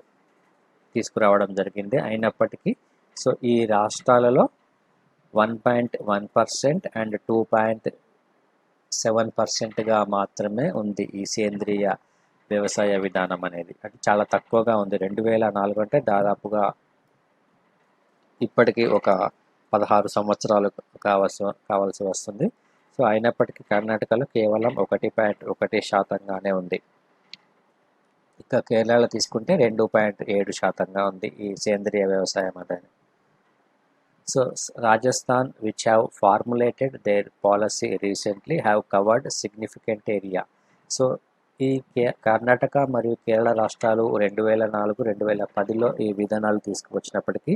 తీసుకురావడం జరిగింది. అయినప్పటికీ సో ఈ రాష్ట్రాలలో 1.1% అండ్ 2.7%గా మాత్రమే ఉంది ఈ సేంద్రియ వ్యవసాయ విధానం అనేది. అంటే చాలా తక్కువగా ఉంది. 2004 అంటే దాదాపుగా ఇప్పటికీ ఒక 16 సంవత్సరాలు కావాల్సి వస్తుంది. సో అయినప్పటికీ కర్ణాటకలో కేవలం 1.1%గానే ఉంది. ఇక కేరళలో తీసుకుంటే 2.7%గా ఉంది ఈ సేంద్రియ వ్యవసాయం అనేది. So Rajasthan which have formulated their policy recently have covered significant area. So ఈ కర్ణాటక మరియు కేరళ రాష్ట్రాలు 2004-2010లో ఈ విధానాలు తీసుకువచ్చినప్పటికీ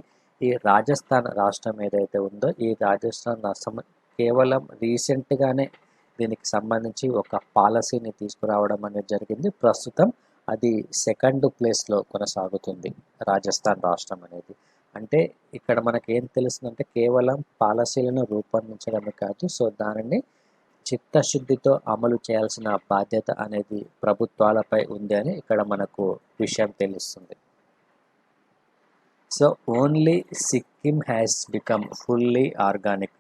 ఈ రాజస్థాన్ రాష్ట్రం ఏదైతే ఉందో ఈ రాజస్థాన్ రాష్ట్రం కేవలం రీసెంట్గానే దీనికి సంబంధించి ఒక పాలసీని తీసుకురావడం అనేది జరిగింది. ప్రస్తుతం అది సెకండ్ ప్లేస్లో కొనసాగుతుంది రాజస్థాన్ రాష్ట్రం అనేది. అంటే ఇక్కడ మనకి ఏం తెలుస్తుందంటే కేవలం పాలసీలను రూపొందించడమే కాదు, సో దానిని చిత్తశుద్ధితో అమలు చేయాల్సిన బాధ్యత అనేది ప్రభుత్వాలపై ఉంది అని ఇక్కడ మనకు విషయం తెలుస్తుంది. So only Sikkim has become fully organic.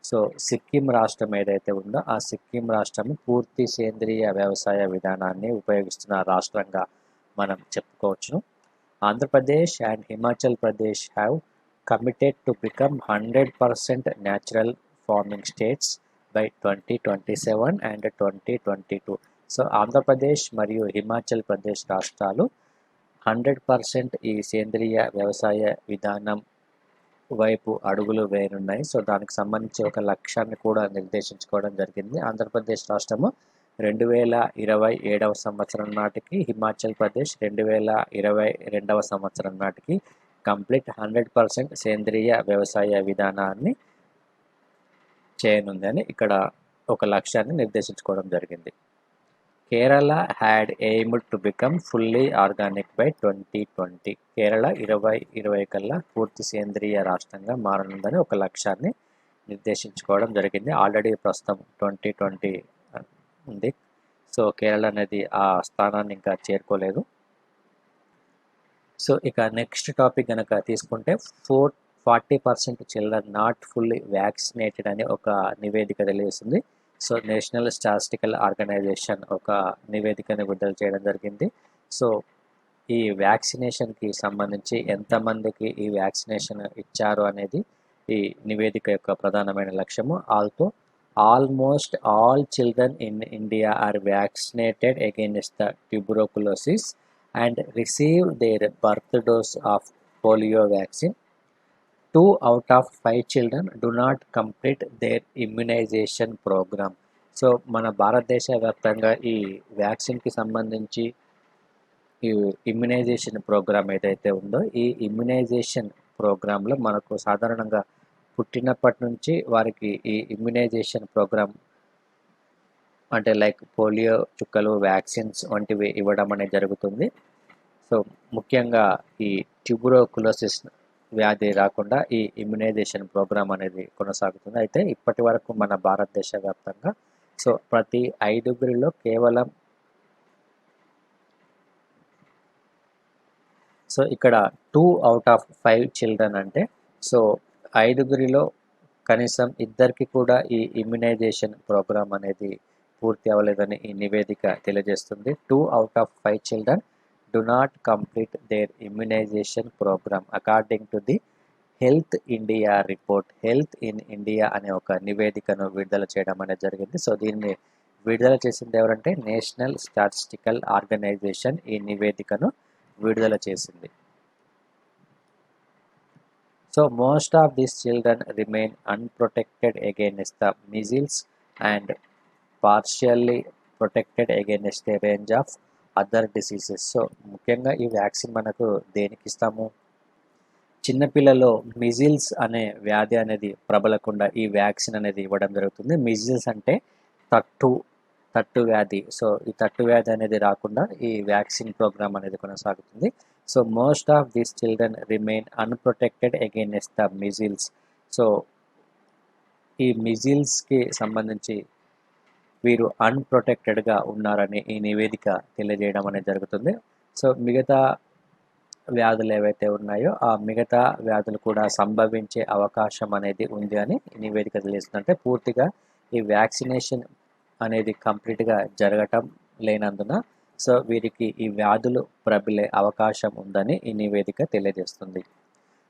So Sikkim రాష్ట్రం ఏదైతే ఉందో ఆ సిక్కిం రాష్ట్రం పూర్తి సేంద్రియ వ్యవసాయ విధానాన్ని ఉపయోగిస్తున్న రాష్ట్రంగా మనం చెప్పుకోవచ్చును. Andhra Pradesh and Himachal Pradesh have committed to become 100% natural farming states by 2027 and 2022. So Andhra Pradesh మరియు హిమాచల్ ప్రదేశ్ రాష్ట్రాలు 100% ఈ సేంద్రియ వ్యవసాయ విధానం వైపు అడుగులు వేయనున్నాయి. సో దానికి సంబంధించి ఒక లక్ష్యాన్ని కూడా నిర్దేశించుకోవడం జరిగింది. ఆంధ్రప్రదేశ్ రాష్ట్రము 2027వ సంవత్సరం నాటికి హిమాచల్ ప్రదేశ్ 2022వ సంవత్సరం నాటికి కంప్లీట్ 100% సేంద్రియ వ్యవసాయ విధానాన్ని చేయనుందని ఇక్కడ ఒక లక్ష్యాన్ని నిర్దేశించుకోవడం జరిగింది. Kerala had aimed to become fully organic by 2020. Kerala 2020 కల్లా పూర్తి సేంద్రియ రాష్ట్రంగా మారనుందని ఒక లక్ష్యాన్ని నిర్దేశించుకోవడం జరిగింది. ఆల్రెడీ ప్రస్తుతం 2020 ఉంది. సో కేరళ అనేది ఆ స్థానాన్ని ఇంకా చేరుకోలేదు. సో ఇక నెక్స్ట్ టాపిక్ కనుక తీసుకుంటే 40% చిల్డ్రన్ నాట్ ఫుల్లీ వ్యాక్సినేటెడ్ అని ఒక నివేదిక తెలియజేస్తుంది. సో నేషనల్ స్టాటిస్టికల్ ఆర్గనైజేషన్ ఒక నివేదికను విడుదల చేయడం జరిగింది. సో ఈ వ్యాక్సినేషన్కి సంబంధించి ఎంతమందికి ఈ వ్యాక్సినేషన్ ఇచ్చారు అనేది ఈ నివేదిక యొక్క ప్రధానమైన లక్ష్యము. Almost all children in India are vaccinated against the tuberculosis and receive their birth dose of polio vaccine. 2 out of 5 children do not complete their immunization program. So మన భారతదేశ వ్యాప్తంగా ఈ వ్యాక్సిన్కి సంబంధించి ఈ ఇమ్యునైజేషన్ ప్రోగ్రామ్ ఏదైతే ఉందో ఈ ఇమ్యునైజేషన్ ప్రోగ్రాంలో మనకు సాధారణంగా పుట్టినప్పటి నుంచి వారికి ఈ ఇమ్యునైజేషన్ ప్రోగ్రామ్ అంటే లైక్ పోలియో చుక్కలు వ్యాక్సిన్స్ వంటివి ఇవ్వడం అనేది జరుగుతుంది. సో ముఖ్యంగా ఈ ట్యూబరోకులోసిస్ వ్యాధి రాకుండా ఈ ఇమ్యునైజేషన్ ప్రోగ్రామ్ అనేది కొనసాగుతుంది. అయితే ఇప్పటి వరకు మన భారతదేశ వ్యాప్తంగా సో ప్రతి 5గురిలో కేవలం సో ఇక్కడ 2 out of 5 చిల్డ్రన్ అంటే సో 5గురిలో కనీసం 2కి కూడా ఈ ఇమ్యునైజేషన్ ప్రోగ్రామ్ అనేది పూర్తి అవ్వలేదని ఈ నివేదిక తెలియజేస్తుంది. 2 out of 5 children do not complete their immunization program according to the health India report. Health in India అనే ఒక నివేదికను విడుదల చేయడం అనేది జరిగింది. సో దీన్ని విడుదల చేసింది ఎవరంటే నేషనల్ స్టాటిస్టికల్ ఆర్గనైజేషన్ ఈ నివేదికను విడుదల చేసింది. So most of these children remain unprotected against the measles and partially protected against A range of other diseases. So ముఖ్యంగా ఈ వ్యాక్సిన్ మనకు దేనికి ఇస్తాము? చిన్నపిల్లలో మిజిల్స్ అనే వ్యాధి అనేది ప్రబలకుండా ఈ వ్యాక్సిన్ అనేది ఇవ్వడం జరుగుతుంది. మిజిల్స్ అంటే తట్టు వ్యాధి. సో ఈ తట్టు వ్యాధి అనేది రాకుండా ఈ వ్యాక్సిన్ ప్రోగ్రామ్ అనేది కొనసాగుతుంది. So most of these children remain unprotected against the measles. So ఈ మిజిల్స్కి సంబంధించి వీరు అన్ప్రొటెక్టెడ్గా ఉన్నారని ఈ నివేదిక తెలియజేయడం అనేది జరుగుతుంది. సో మిగతా వ్యాధులు ఏవైతే ఉన్నాయో ఆ మిగతా వ్యాధులు కూడా సంభవించే అవకాశం అనేది ఉంది అని ఈ నివేదిక తెలియజేస్తుంది. అంటే పూర్తిగా ఈ వ్యాక్సినేషన్ అనేది కంప్లీట్గా జరగటం లేనందున సో వీరికి ఈ వ్యాధులు ప్రబలే అవకాశం ఉందని ఈ నివేదిక తెలియజేస్తుంది.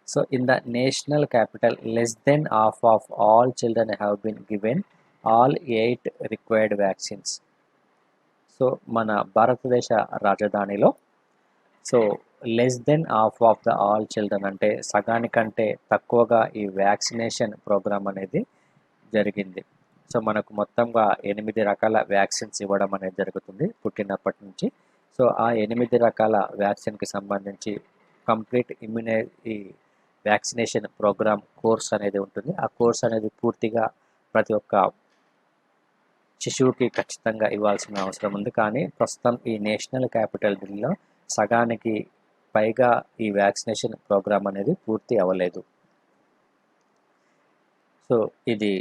So in the national capital less than half of all children have been given all 8 required vaccines. So మన భారతదేశ రాజధానిలో so less than half of the all children అంటే సగానికంటే తక్కువగా ఈ వ్యాక్సినేషన్ ప్రోగ్రామ్ అనేది జరిగింది. సో మనకు మొత్తంగా 8 రకాల వ్యాక్సిన్స్ ఇవ్వడం అనేది జరుగుతుంది పుట్టినప్పటి నుంచి. సో ఆ 8 రకాల వ్యాక్సిన్కి సంబంధించి కంప్లీట్ ఈ వ్యాక్సినేషన్ ప్రోగ్రామ్ కోర్స్ అనేది ఉంటుంది. ఆ కోర్స్ అనేది పూర్తిగా ప్రతి ఒక్క శిశువుకి ఖచ్చితంగా ఇవ్వాల్సిన అవసరం ఉంది. కానీ ప్రస్తుతం ఈ నేషనల్ క్యాపిటల్ ఢిల్లీలో సగానికి పైగా ఈ వ్యాక్సినేషన్ ప్రోగ్రామ్ అనేది పూర్తి అవ్వలేదు. సో ఇది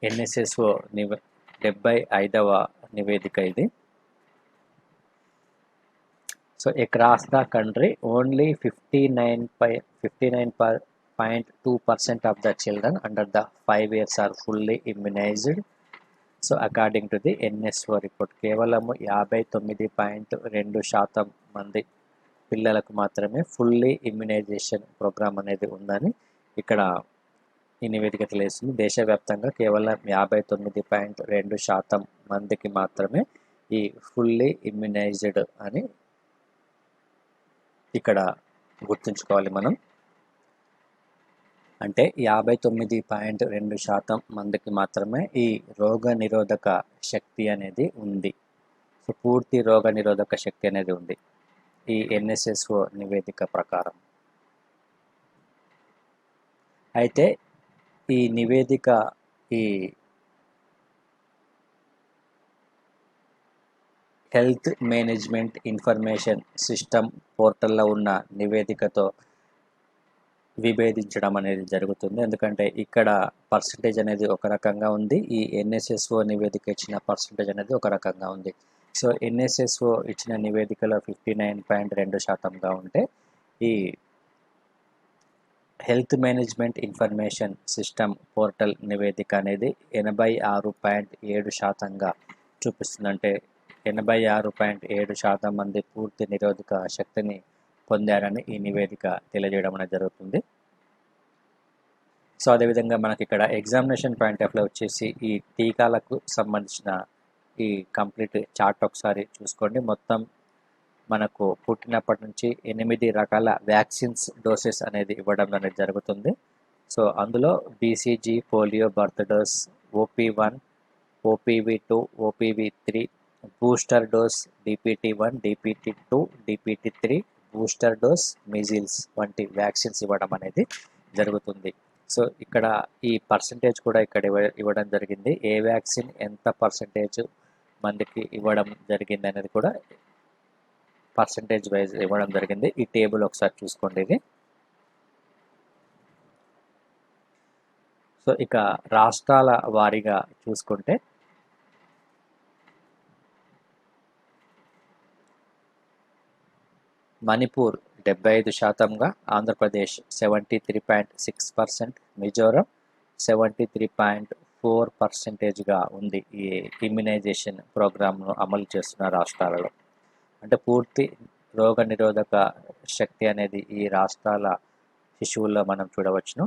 ఎన్ఎస్ఎస్ఓ 75వ నివేదిక ఇది. So across the country only 59.2% of the children under the 5 years are fully immunised. So according to the NSO report కేవలము 59.2% మంది పిల్లలకు మాత్రమే ఫుల్లీ ఇమ్యునైజేషన్ ప్రోగ్రామ్ అనేది ఉందని ఇక్కడ ఈ నివేదిక తెలియజేస్తుంది. దేశవ్యాప్తంగా కేవలం 59.2% మందికి మాత్రమే ఈ ఫుల్లీ ఇమ్యునైజ్డ్ అని ఇక్కడ గుర్తుంచుకోవాలి మనం. అంటే 59.2% మందికి మాత్రమే ఈ రోగ నిరోధక శక్తి అనేది ఉంది. సో పూర్తి రోగ నిరోధక శక్తి అనేది ఉంది ఈ ఎన్ఎస్ఎస్ఓ నివేదిక ప్రకారం. అయితే ఈ నివేదిక ఈ హెల్త్ మేనేజ్మెంట్ ఇన్ఫర్మేషన్ సిస్టమ్ పోర్టల్లో ఉన్న నివేదికతో విభేదించడం అనేది జరుగుతుంది. ఎందుకంటే ఇక్కడ పర్సంటేజ్ అనేది ఒక రకంగా ఉంది, ఈ ఎన్ఎస్ఎస్ఓ నివేదిక ఇచ్చిన పర్సంటేజ్ అనేది ఒక రకంగా ఉంది. సో ఎన్ఎస్ఎస్ఓ ఇచ్చిన నివేదికలో 59.2% ఉంటే ఈ health management information system portal నివేదిక అనేది 86.7%గా చూపిస్తుంది. అంటే 86.7% మంది పూర్తి నిరోధక శక్తిని పొందారని ఈ నివేదిక తెలియజేయడం అనేది జరుగుతుంది. సో అదేవిధంగా మనకి ఇక్కడ ఎగ్జామినేషన్ పాయింట్ ఆఫ్ వ్యూ వచ్చేసి ఈ టీకాలకు సంబంధించిన ఈ కంప్లీట్ చార్ట్ ఒకసారి చూసుకోండి. మొత్తం మనకు పుట్టినప్పటి నుంచి 8 రకాల వ్యాక్సిన్స్ డోసెస్ అనేది ఇవ్వడం అనేది జరుగుతుంది. సో అందులో BCG polio birth dose, OP1, OPV2, OPV3, booster dose DPT1, DPT2, DPT3, booster dose measles వంటి వ్యాక్సిన్స్ ఇవ్వడం అనేది జరుగుతుంది. సో ఇక్కడ ఈ పర్సంటేజ్ కూడా ఇక్కడ ఇవ్వడం జరిగింది. ఏ వ్యాక్సిన్ ఎంత పర్సంటేజ్ మందికి ఇవ్వడం జరిగింది అనేది కూడా పర్సంటేజ్ వైజ్ ఇవ్వడం జరిగింది. ఈ టేబుల్ ఒకసారి చూసుకోండి ఇది. సో ఇక రాష్ట్రాల వారీగా చూసుకుంటే మణిపూర్ 75%గా, ఆంధ్రప్రదేశ్ 73.6%, మిజోరం 73.4%గా ఉంది ఈ ఇమ్యునైజేషన్ ప్రోగ్రామ్ను అమలు చేస్తున్న రాష్ట్రాలలో. అంటే పూర్తి రోగ నిరోధక శక్తి అనేది ఈ రాష్ట్రాల శిశువుల్లో మనం చూడవచ్చును.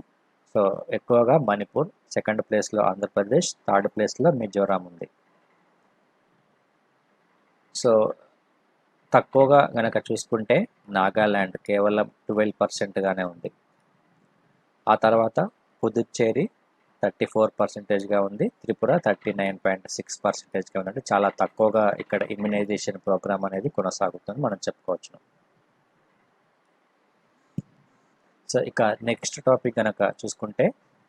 సో ఎక్కువగా మణిపూర్, సెకండ్ ప్లేస్లో ఆంధ్రప్రదేశ్, థర్డ్ ప్లేస్లో మిజోరాం ఉంది. సో తక్కువగా కనుక చూసుకుంటే నాగాల్యాండ్ కేవలం 12%గానే ఉంది. ఆ తర్వాత పుదుచ్చేరి 34%గా ఉంది, త్రిపుర 39.6%గా ఉంది. అంటే చాలా తక్కువగా ఇక్కడ ఇమ్యునైజేషన్ ప్రోగ్రామ్ అనేది కొనసాగుతుంది మనం చెప్పుకోవచ్చు. సో ఇక నెక్స్ట్ టాపిక్ కనుక చూసుకుంటే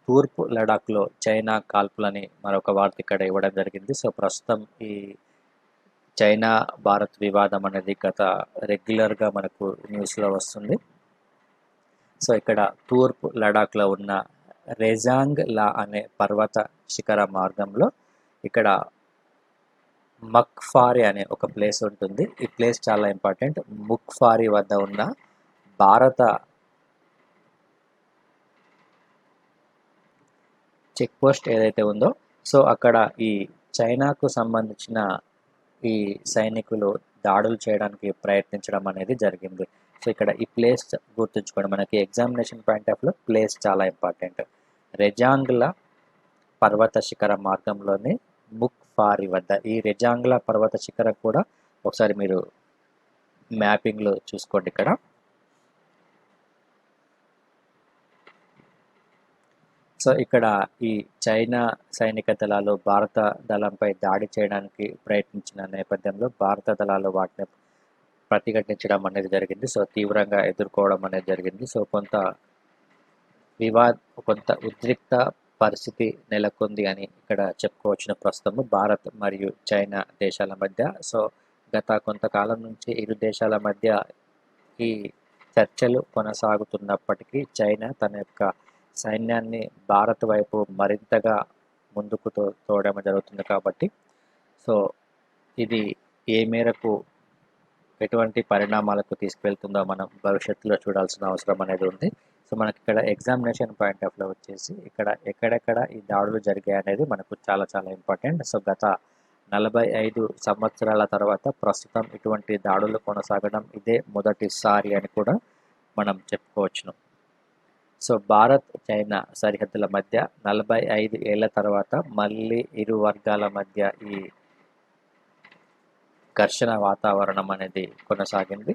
తూర్పు లడాఖ్లో చైనా కాల్పులని మరొక వార్త ఇక్కడ ఇవ్వడం జరిగింది. సో ప్రస్తుతం ఈ చైనా భారత్ వివాదం అనేది గత రెగ్యులర్గా మనకు న్యూస్లో వస్తుంది. సో ఇక్కడ తూర్పు లడాఖ్లో ఉన్న రెజాంగ్ లా అనే పర్వత శిఖర మార్గంలో ఇక్కడ మక్ఫారి అనే ఒక ప్లేస్ ఉంటుంది. ఈ ప్లేస్ చాలా ఇంపార్టెంట్. ముక్ఫారి వద్ద ఉన్న భారత చెక్ పోస్ట్ ఏదైతే ఉందో, సో అక్కడ ఈ చైనాకు సంబంధించిన ఈ సైనికులు దాడులు చేయడానికి ప్రయత్నించడం అనేది జరిగింది. సో ఇక్కడ ఈ ప్లేస్ గుర్తుంచుకోండి, మనకి examination point of view place చాలా ఇంపార్టెంట్. రెజాంగ్లా పర్వత శిఖర మార్గంలోని ముక్ఫారి వద్ద. ఈ రెజాంగ్లా పర్వత శిఖరం కూడా ఒకసారి మీరు మ్యాపింగ్లో చూసుకోండి ఇక్కడ. సో ఇక్కడ ఈ చైనా సైనిక దళాలు భారత దళంపై దాడి చేయడానికి ప్రయత్నించిన నేపథ్యంలో భారత దళాలు వాటిని ప్రతిఘటించడం అనేది జరిగింది. సో తీవ్రంగా ఎదుర్కోవడం అనేది జరిగింది. సో కొంత ఉద్రిక్త పరిస్థితి నెలకొంది అని ఇక్కడ చెప్పుకోవచ్చిన ప్రస్తుతము భారత్ మరియు చైనా దేశాల మధ్య. సో గత కొంతకాలం నుంచి ఇరు దేశాల మధ్య ఈ చర్చలు కొనసాగుతున్నప్పటికీ చైనా తన యొక్క సైన్యాన్ని భారత్ వైపు మరింతగా ముందుకు తోడడం జరుగుతుంది. కాబట్టి సో ఇది ఏ మేరకు ఎటువంటి పరిణామాలకు తీసుకెళ్తుందో మనం భవిష్యత్తులో చూడాల్సిన అవసరం అనేది ఉంది. సో మనకి ఇక్కడ ఎగ్జామినేషన్ పాయింట్ ఆఫ్ వ్యూ వచ్చేసి ఇక్కడ ఎక్కడెక్కడ ఈ దాడులు జరిగాయి అనేది మనకు చాలా చాలా ఇంపార్టెంట్. సో గత 45 సంవత్సరాల తర్వాత ప్రస్తుతం ఇటువంటి దాడులు కొనసాగడం ఇదే మొదటిసారి అని కూడా మనం చెప్పుకోవచ్చును. సో భారత్ చైనా సరిహద్దుల మధ్య 45 ఏళ్ల తర్వాత మళ్ళీ ఇరు వర్గాల మధ్య ఈ ఘర్షణ వాతావరణం అనేది కొనసాగింది.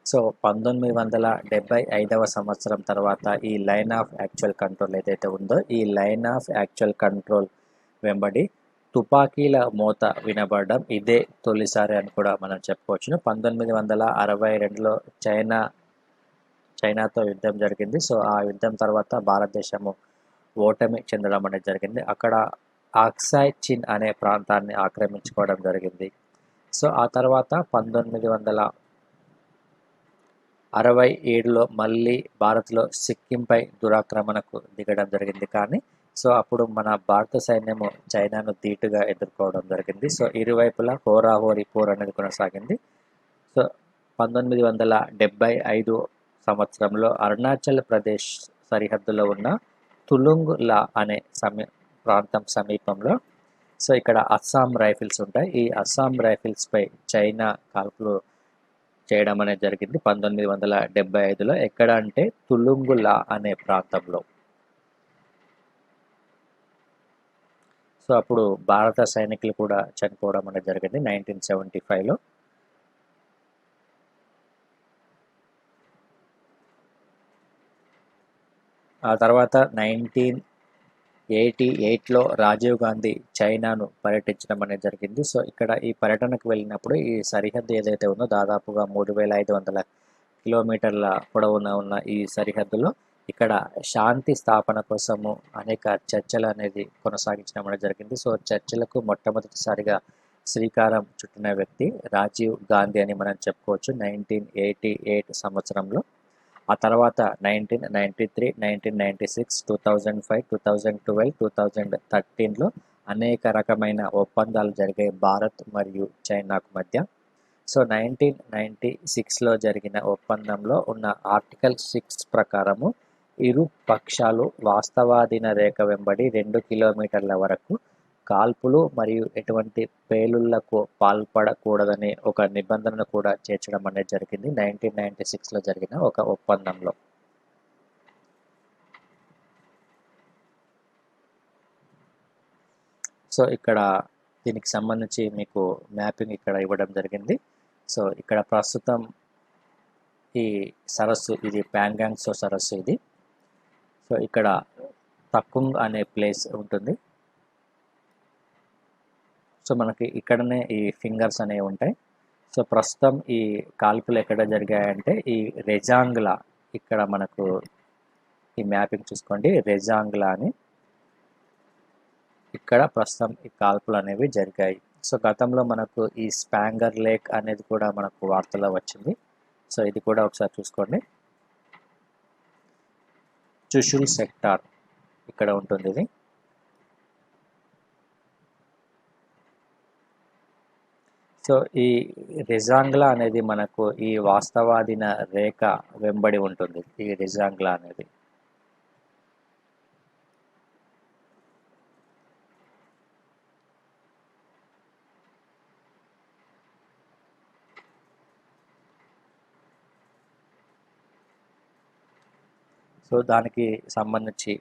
సో 1975వ సంవత్సరం తర్వాత ఈ లైన్ ఆఫ్ యాక్చువల్ కంట్రోల్ ఏదైతే ఉందో, ఈ లైన్ ఆఫ్ యాక్చువల్ కంట్రోల్ వెంబడి తుపాకీల మోత వినబడడం ఇదే తొలిసారి అని కూడా మనం చెప్పుకోవచ్చును. 1962లో చైనాతో యుద్ధం జరిగింది. సో ఆ యుద్ధం తర్వాత భారతదేశము ఓటమి చెందడం అనేది జరిగింది. అక్కడ అక్సాయ్ చిన్ అనే ప్రాంతాన్ని ఆక్రమించుకోవడం జరిగింది. సో ఆ తర్వాత 1967లో మళ్ళీ భారత్లో సిక్కింపై దురాక్రమణకు దిగడం జరిగింది. కానీ సో అప్పుడు మన భారత సైన్యము చైనాను ధీటుగా ఎదుర్కోవడం జరిగింది. సో ఇరువైపులా హోరాహోరీ పోర్ అనేది కొనసాగింది. సో 1975 సంవత్సరంలో అరుణాచల్ ప్రదేశ్ సరిహద్దులో ఉన్న తులుంగ్ లా అనే ప్రాంతం సమీపంలో సో ఇక్కడ అస్సాం రైఫిల్స్ ఉంటాయి. ఈ అస్సాం రైఫిల్స్పై చైనా కాల్పులు చేయడం అనేది జరిగింది 1975లో. ఎక్కడ అంటే తులుంగ్ లా అనే ప్రాంతంలో. సో అప్పుడు భారత సైనికులు కూడా చనిపోవడం అనేది జరిగింది 1975లో. ఆ తర్వాత 1988లో రాజీవ్ గాంధీ చైనాను పర్యటించడం అనేది జరిగింది. సో ఇక్కడ ఈ పర్యటనకు వెళ్ళినప్పుడు ఈ సరిహద్దు ఏదైతే ఉందో దాదాపుగా 3500 కిలోమీటర్ల పొడవున ఉన్న ఈ సరిహద్దులో ఇక్కడ శాంతి స్థాపన కోసము అనేక చర్చలు అనేది కొనసాగించడం అనేది జరిగింది. సో చర్చలకు మొట్టమొదటిసారిగా శ్రీకారం చుట్టిన వ్యక్తి రాజీవ్ గాంధీ అని మనం చెప్పుకోవచ్చు 1988 సంవత్సరంలో. ఆ తర్వాత 1993, 1996, 2005, 2012, 2013లో అనేక రకమైన ఒప్పందాలు జరిగాయి భారత్ మరియు చైనాకు మధ్య. సో 1996లో జరిగిన ఒప్పందంలో ఉన్న ఆర్టికల్ 6 ప్రకారము ఇరు పక్షాలు వాస్తవాధీన రేఖ వెంబడి 2 కిలోమీటర్ల వరకు కాల్పులు మరియు ఎటువంటి పేలుళ్లకు పాల్పడకూడదనే ఒక నిబంధనను కూడా చేర్చడం అనేది జరిగింది 1996లో జరిగిన ఒక ఒప్పందంలో. సో ఇక్కడ దీనికి సంబంధించి మీకు మ్యాపింగ్ ఇక్కడ ఇవ్వడం జరిగింది. సో ఇక్కడ ప్రస్తుతం ఈ సరస్సు ఇది ప్యాంగాంగ్ సో సరస్సు ఇది. సో ఇక్కడ తకుంగ్ అనే ప్లేస్ ఉంటుంది. సో మనకి ఇక్కడనే ఈ ఫింగర్స్ అనేవి ఉంటాయి. సో ప్రస్తుతం ఈ కాల్పులు ఎక్కడ జరిగాయంటే ఈ రెజాంగ్లా, ఇక్కడ మనకు ఈ మ్యాపింగ్ చూసుకోండి రెజాంగ్లా అని, ఇక్కడ ప్రస్తుతం ఈ కాల్పులు అనేవి జరిగాయి. సో గతంలో మనకు ఈ స్పాంగర్ లేక్ అనేది కూడా మనకు వార్తల్లో వచ్చింది. సో ఇది కూడా ఒకసారి చూసుకోండి. చుషుల్ సెక్టార్ ఇక్కడ ఉంటుంది ఇది. సో ఈ రెజాంగ్లా అనేది మనకు ఈ వాస్తవాధీన రేఖ వెంబడి ఉంటుంది ఈ రెజాంగ్లా అనేది. సో దానికి సంబంధించి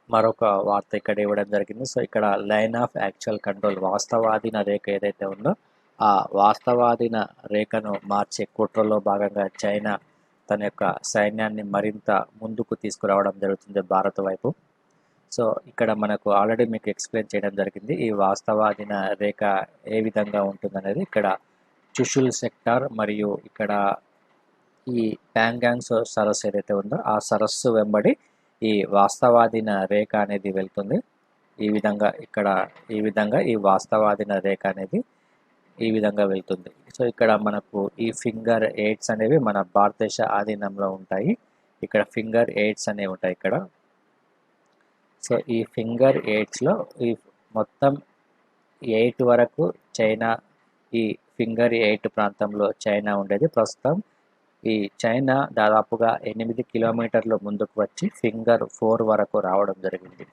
మరొక వార్త ఇక్కడ ఇవ్వడం జరిగింది. సో ఇక్కడ లైన్ ఆఫ్ యాక్చువల్ కంట్రోల్, వాస్తవాధీన రేఖ ఏదైతే ఉందో ఆ వాస్తవాధీన రేఖను మార్చే కుట్రలో భాగంగా చైనా తన యొక్క సైన్యాన్ని మరింత ముందుకు తీసుకురావడం జరుగుతుంది భారత్ వైపు. సో ఇక్కడ మనకు ఆల్రెడీ మీకు ఎక్స్ప్లెయిన్ చేయడం జరిగింది ఈ వాస్తవాధీన రేఖ ఏ విధంగా ఉంటుందనేది. ఇక్కడ చుషుల్ సెక్టార్ మరియు ఇక్కడ ఈ ప్యాంగాంగ్ సరస్సు ఏదైతే ఉందో ఆ సరస్సు వెంబడి ఈ వాస్తవాధీన రేఖ అనేది వెళ్తుంది. ఈ విధంగా ఇక్కడ ఈ విధంగా ఈ వాస్తవాధీన రేఖ అనేది ఈ విధంగా వెళ్తుంది. సో ఇక్కడ మనకు ఈ ఫింగర్ 8s అనేవి మన భారతదేశ ఆధీనంలో ఉంటాయి. ఇక్కడ ఫింగర్ 8s అనేవి ఉంటాయి ఇక్కడ. సో ఈ ఫింగర్ 8స్లో ఈ మొత్తం 8 వరకు చైనా, ఈ ఫింగర్ 8 ప్రాంతంలో చైనా ఉండేది. ప్రస్తుతం ఈ చైనా దాదాపుగా 8 కిలోమీటర్లు ముందుకు వచ్చి ఫింగర్ 4 వరకు రావడం జరిగింది.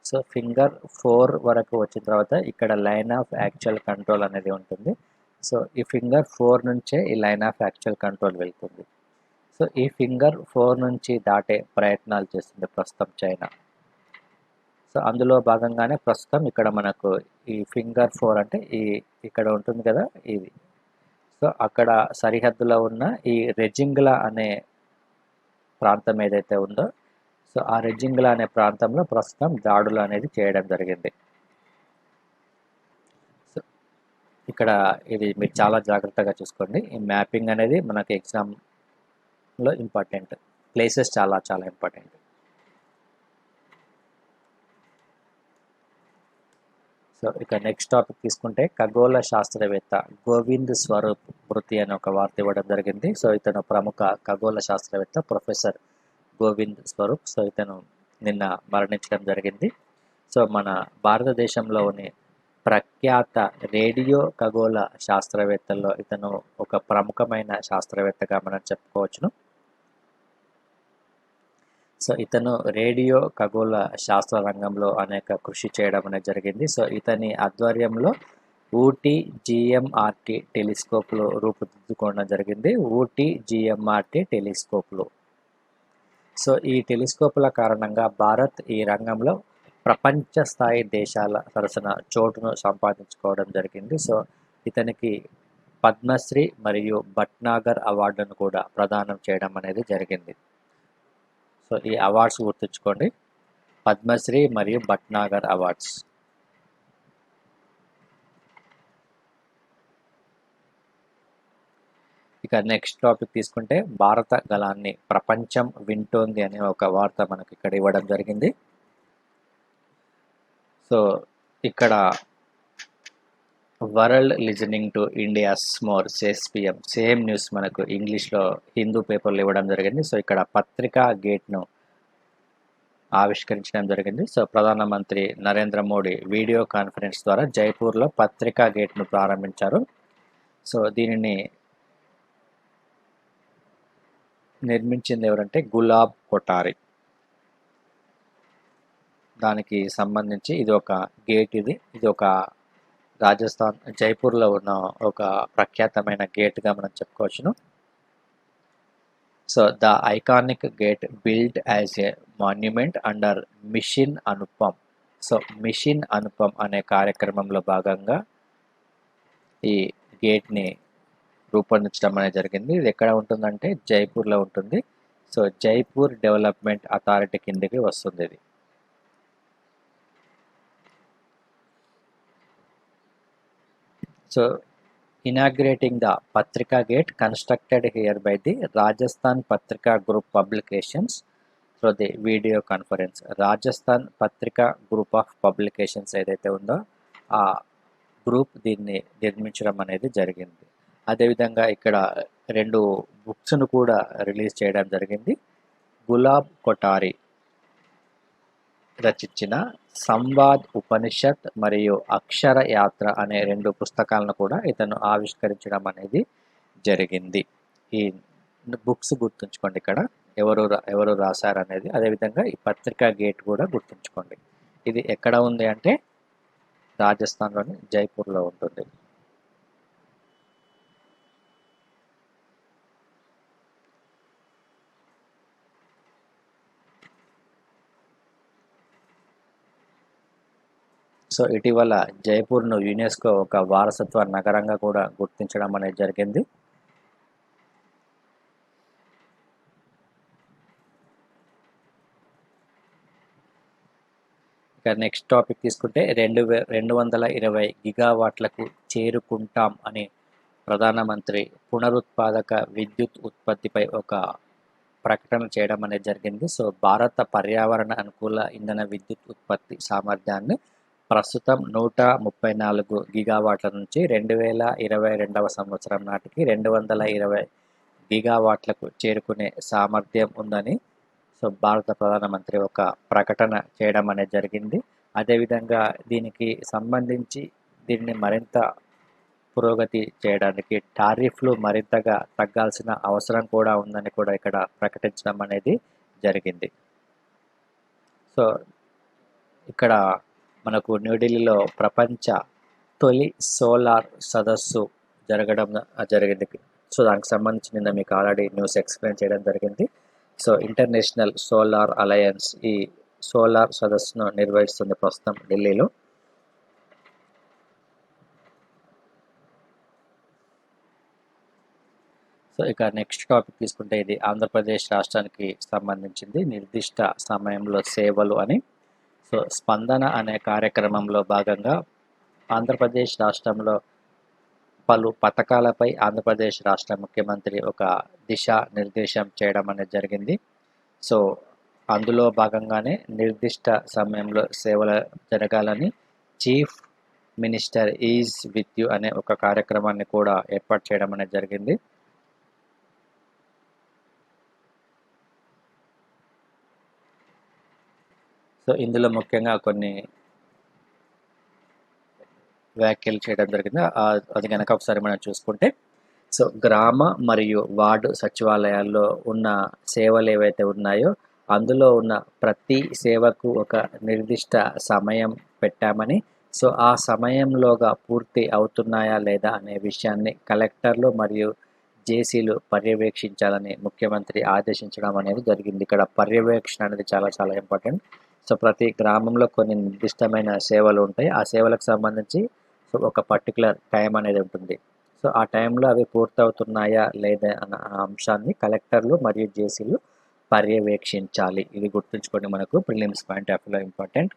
సో ఫింగర్ 4 వరకు వచ్చిన తర్వాత ఇక్కడ లైన్ ఆఫ్ యాక్చువల్ కంట్రోల్ అనేది ఉంటుంది. సో ఈ ఫింగర్ 4 నుంచే ఈ లైన్ ఆఫ్ యాక్చువల్ కంట్రోల్ వెళ్తుంది. సో ఈ ఫింగర్ 4 నుంచి దాటే ప్రయత్నాలు చేస్తుంది ప్రస్తుతం చైనా. సో అందులో భాగంగానే ప్రస్తుతం ఇక్కడ మనకు ఈ ఫింగర్ 4 అంటే ఇక్కడ ఉంటుంది కదా ఇది. సో అక్కడ సరిహద్దులో ఉన్న ఈ రెజింగ్లా అనే ప్రాంతం ఏదైతే ఉందో సో ఆ రెజింగ్లా అనే ప్రాంతంలో ప్రస్తుతం దాడులు అనేది చేయడం జరిగింది. ఇక్కడ ఇది మీరు చాలా జాగ్రత్తగా చూసుకోండి. ఈ మ్యాపింగ్ అనేది మనకి ఎగ్జామ్లో ఇంపార్టెంట్. ప్లేసెస్ చాలా చాలా ఇంపార్టెంట్. సో ఇక నెక్స్ట్ టాపిక్ తీసుకుంటే ఖగోళ శాస్త్రవేత్త గోవింద్ స్వరూప్ మృతి అనే ఒక వార్త ఇవ్వడం జరిగింది. సో ఇతను ప్రముఖ ఖగోళ శాస్త్రవేత్త ప్రొఫెసర్ గోవింద్ స్వరూప్. సో ఇతను నిన్న మరణించడం జరిగింది. సో మన భారతదేశంలోని ప్రఖ్యాత రేడియో ఖగోళ శాస్త్రవేత్తల్లో ఇతను ఒక ప్రముఖమైన శాస్త్రవేత్తగా మనం చెప్పుకోవచ్చును. సో ఇతను రేడియో ఖగోళ శాస్త్ర రంగంలో అనేక కృషి చేయడం అనేది జరిగింది. సో ఇతని ఆధ్వర్యంలో ఊటీ జిఎంఆర్టీ టెలిస్కోప్లు రూపుదిద్దుకోవడం జరిగింది. ఊటీ జిఎంఆర్టీ టెలిస్కోప్లు. సో ఈ టెలిస్కోపుల కారణంగా భారత్ ఈ రంగంలో ప్రపంచ స్థాయి దేశాల సరసన చోటును సంపాదించుకోవడం జరిగింది. సో ఇతనికి పద్మశ్రీ మరియు భట్నాగర్ అవార్డును కూడా ప్రదానం చేయడం అనేది జరిగింది. సో ఈ అవార్డ్స్ గుర్తుంచుకోండి, పద్మశ్రీ మరియు భట్నాగర్ అవార్డ్స్. ఇక నెక్స్ట్ టాపిక్ తీసుకుంటే భారత గళాన్ని ప్రపంచం వింటోంది అనే ఒక వార్త మనకి ఇక్కడ ఇవ్వడం జరిగింది. సో ఇక్కడ world listening to India's more says PM same news మనకు ఇంగ్లీష్లో హిందూ పేపర్లో ఇవ్వడం జరిగింది. సో ఇక్కడ పత్రికా గేట్ను ఆవిష్కరించడం జరిగింది. సో ప్రధానమంత్రి నరేంద్ర మోడీ వీడియో కాన్ఫరెన్స్ ద్వారా జైపూర్లో పత్రికా గేట్ను ప్రారంభించారు. సో దీనిని నిర్మించింది ఎవరంటే గులాబ్ కొఠారి. దానికి సంబంధించి ఇది ఒక గేట్. ఇది ఒక రాజస్థాన్ జైపూర్లో ఉన్న ఒక ప్రఖ్యాతమైన గేట్గా మనం చెప్పుకోవచ్చును. So the iconic gate build as a monument under mission Anupam. So mission Anupam అనే కార్యక్రమంలో భాగంగా ఈ గేట్ని రూపొందించడం అనేది జరిగింది. ఇది ఎక్కడ ఉంటుందంటే జైపూర్లో ఉంటుంది. సో జైపూర్ డెవలప్మెంట్ అథారిటీ కిందకి వస్తుంది ఇది. So inaugurating the Patrika Gate constructed here by the Rajasthan Patrika Group Publications through the video conference. Rajasthan పత్రికా గ్రూప్ ఆఫ్ పబ్లికేషన్స్ ఏదైతే ఉందో ఆ గ్రూప్ దీన్ని నిర్మించడం అనేది జరిగింది. అదేవిధంగా ఇక్కడ 2 బుక్స్ను కూడా రిలీజ్ చేయడం జరిగింది. గులాబ్ కొఠారి రచించిన సంవాద్ ఉపనిషత్ మరియు అక్షర యాత్ర అనే 2 పుస్తకాలను కూడా ఇతను ఆవిష్కరించడం అనేది జరిగింది. ఈ బుక్స్ గుర్తుంచుకోండి, ఇక్కడ ఎవరు రాశారు అనేది. అదేవిధంగా ఈ పత్రికా గేట్ కూడా గుర్తుంచుకోండి. ఇది ఎక్కడ ఉంది అంటే రాజస్థాన్లోని జైపూర్లో ఉంటుంది. సో ఇటీవల జైపూర్ను యునెస్కో ఒక వారసత్వ నగరంగా కూడా గుర్తించడం అనేది జరిగింది. ఇక నెక్స్ట్ టాపిక్ తీసుకుంటే 220 గిగావాట్లకు చేరుకుంటాం అని ప్రధానమంత్రి పునరుత్పాదక విద్యుత్ ఉత్పత్తిపై ఒక ప్రకటన చేయడం అనేది జరిగింది. సో భారత పర్యావరణ అనుకూల ఇంధన విద్యుత్ ఉత్పత్తి సామర్థ్యాన్ని ప్రస్తుతం 134 గిగావాట్ల నుంచి 2022 సంవత్సరం నాటికి 220 గిగావాట్లకు చేరుకునే సామర్థ్యం ఉందని సో భారత ప్రధానమంత్రి ఒక ప్రకటన చేయడం అనేది జరిగింది. అదేవిధంగా దీనికి సంబంధించి దీన్ని మరింత పురోగతి చేయడానికి టారిఫ్లు మరింతగా తగ్గాల్సిన అవసరం కూడా ఉందని కూడా ఇక్కడ ప్రకటించడం అనేది జరిగింది. సో ఇక్కడ మనకు న్యూఢిల్లీలో ప్రపంచ తొలి సోలార్ సదస్సు జరగడం జరిగింది. సో దానికి సంబంధించి నిన్న మీకు ఆల్రెడీ న్యూస్ ఎక్స్ప్లెయిన్ చేయడం జరిగింది. సో ఇంటర్నేషనల్ సోలార్ అలయన్స్ ఈ సోలార్ సదస్సును నిర్వహిస్తుంది ప్రస్తుతం ఢిల్లీలో. సో ఇక నెక్స్ట్ టాపిక్ తీసుకుంటే ఇది ఆంధ్రప్రదేశ్ రాష్ట్రానికి సంబంధించింది. నిర్దిష్ట సమయంలో సేవలు అని. సో స్పందన అనే కార్యక్రమంలో భాగంగా ఆంధ్రప్రదేశ్ రాష్ట్రంలో పలు పథకాలపై ఆంధ్రప్రదేశ్ రాష్ట్ర ముఖ్యమంత్రి ఒక దిశా నిర్దేశం చేయడం అనేది జరిగింది. సో అందులో భాగంగానే నిర్దిష్ట సమయంలో సేవలు జరగాలని chief minister is with you అనే ఒక కార్యక్రమాన్ని కూడా ఏర్పాటు చేయడం అనేది జరిగింది. సో ఇందులో ముఖ్యంగా కొన్ని వ్యాఖ్యలు చేయడం జరిగింది. అది కనుక ఒకసారి మనం చూసుకుంటే, సో గ్రామ మరియు వార్డు సచివాలయాల్లో ఉన్న సేవలు ఏవైతే ఉన్నాయో అందులో ఉన్న ప్రతి సేవకు ఒక నిర్దిష్ట సమయం పెట్టామని, సో ఆ సమయంలోగా పూర్తి అవుతున్నాయా లేదా అనే విషయాన్ని కలెక్టర్లు మరియు జేసీలు పర్యవేక్షించాలని ముఖ్యమంత్రి ఆదేశించడం అనేది జరిగింది. ఇక్కడ పర్యవేక్షణ అనేది చాలా చాలా ఇంపార్టెంట్. సో ప్రతి గ్రామంలో కొన్ని నిర్దిష్టమైన సేవలు ఉంటాయి. ఆ సేవలకు సంబంధించి సో ఒక పర్టికులర్ టైం అనేది ఉంటుంది. సో ఆ టైంలో అవి పూర్తవుతున్నాయా లేదా అన్న అంశాన్ని కలెక్టర్లు మరియు జేసీలు పర్యవేక్షించాలి. ఇది గుర్తుంచుకోండి, మనకు ప్రిలిమ్స్ పాయింట్ ఆఫ్ వ్యూలో ఇంపార్టెంట్.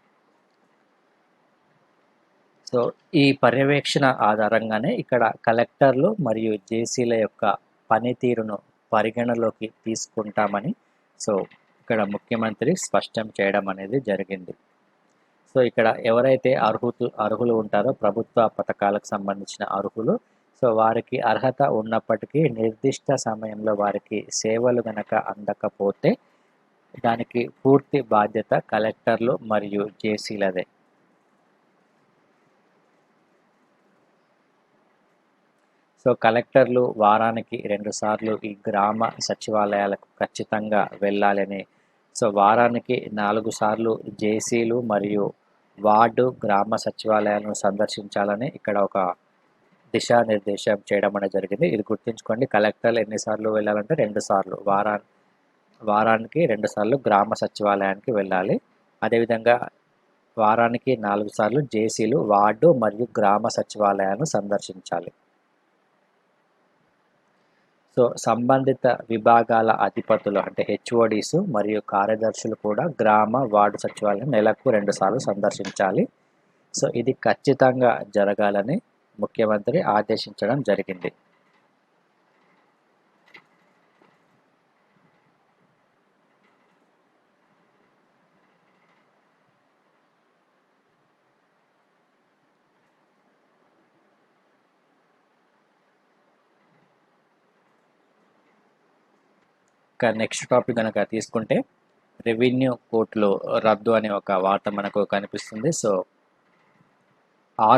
సో ఈ పర్యవేక్షణ ఆధారంగానే ఇక్కడ కలెక్టర్లు మరియు జేసీల యొక్క పనితీరును పరిగణలోకి తీసుకుంటామని సో ఇక్కడ ముఖ్యమంత్రి స్పష్టం చేయడం అనేది జరిగింది. సో ఇక్కడ ఎవరైతే అర్హులు ఉంటారో ప్రభుత్వ పథకాలకు సంబంధించిన అర్హులు, సో వారికి అర్హత ఉన్నప్పటికీ నిర్దిష్ట సమయంలో వారికి సేవలు గనక అందకపోతే దానికి పూర్తి బాధ్యత కలెక్టర్లు మరియు జేసీలదే. సో కలెక్టర్లు వారానికి 2 సార్లు ఈ గ్రామ సచివాలయాలకు ఖచ్చితంగా వెళ్ళాలని, సో వారానికి 4 సార్లు జేసీలు మరియు వార్డు గ్రామ సచివాలయాలను సందర్శించాలని ఇక్కడ ఒక దిశానిర్దేశం చేయడం అనేది జరిగింది. ఇది గుర్తుంచుకోండి, కలెక్టర్లు ఎన్నిసార్లు వెళ్ళాలంటే 2 సార్లు, వారానికి 2 సార్లు గ్రామ సచివాలయానికి వెళ్ళాలి. అదేవిధంగా వారానికి 4 సార్లు జేసీలు వార్డు మరియు గ్రామ సచివాలయాలను సందర్శించాలి. సో సంబంధిత విభాగాల అధిపతులు అంటే హెచ్ఓడీస్ మరియు కార్యదర్శులు కూడా గ్రామ వార్డు సచివాలయం నెలకు 2 సార్లు సందర్శించాలి. సో ఇది ఖచ్చితంగా జరగాలని ముఖ్యమంత్రి ఆదేశించడం జరిగింది. ఇక నెక్స్ట్ టాపిక్ కనుక తీసుకుంటే రెవెన్యూ కోర్టులో రద్దు అనే ఒక వార్త మనకు కనిపిస్తుంది. సో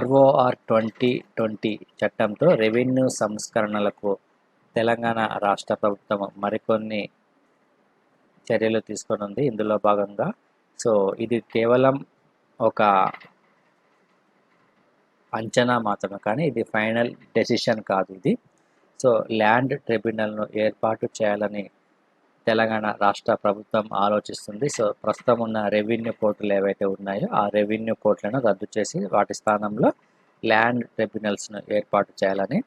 ROR 2020 చట్టంతో రెవెన్యూ సంస్కరణలకు తెలంగాణ రాష్ట్ర ప్రభుత్వం మరికొన్ని చర్యలు తీసుకొని ఉంది. ఇందులో భాగంగా సో ఇది కేవలం ఒక అంచనా మాత్రమే, కానీ ఇది ఫైనల్ డెసిషన్ కాదు ఇది. సో ల్యాండ్ ట్రిబ్యునల్ను ఏర్పాటు చేయాలని తెలంగాణ రాష్ట్ర ప్రభుత్వం ఆలోచిస్తుంది. సో ప్రస్తుతం ఉన్న రెవెన్యూ కోర్టులు ఏవైతే ఉన్నాయో ఆ రెవెన్యూ కోర్టులను రద్దు చేసి వాటి స్థానంలో ల్యాండ్ ట్రిబ్యునల్స్ను ఏర్పాటు చేయాలని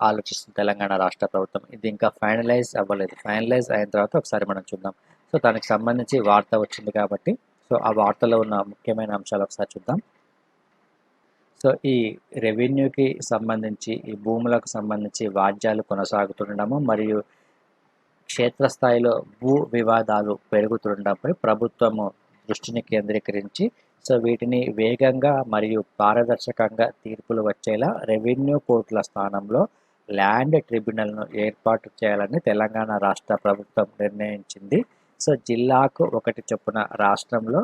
ఆలోచిస్తుంది తెలంగాణ రాష్ట్ర ప్రభుత్వం. ఇది ఇంకా ఫైనలైజ్ అవ్వలేదు. ఫైనలైజ్ అయిన తర్వాత ఒకసారి మనం చూద్దాం. సో దానికి సంబంధించి వార్త వచ్చింది కాబట్టి సో ఆ వార్తలో ఉన్న ముఖ్యమైన అంశాలు ఒకసారి చూద్దాం. సో ఈ రెవెన్యూకి సంబంధించి ఈ భూములకు సంబంధించి వాద్యాలు కొనసాగుతుండడము మరియు క్షేత్రస్థాయిలో భూ వివాదాలు పెరుగుతుండడంపై ప్రభుత్వము దృష్టిని కేంద్రీకరించి సో వీటిని వేగంగా మరియు పారదర్శకంగా తీర్పులు వచ్చేలా రెవెన్యూ కోర్టుల స్థానంలో ల్యాండ్ ట్రిబ్యునల్ను ఏర్పాటు చేయాలని తెలంగాణ రాష్ట్ర ప్రభుత్వం నిర్ణయించింది. సో జిల్లాకు 1 చొప్పున రాష్ట్రంలో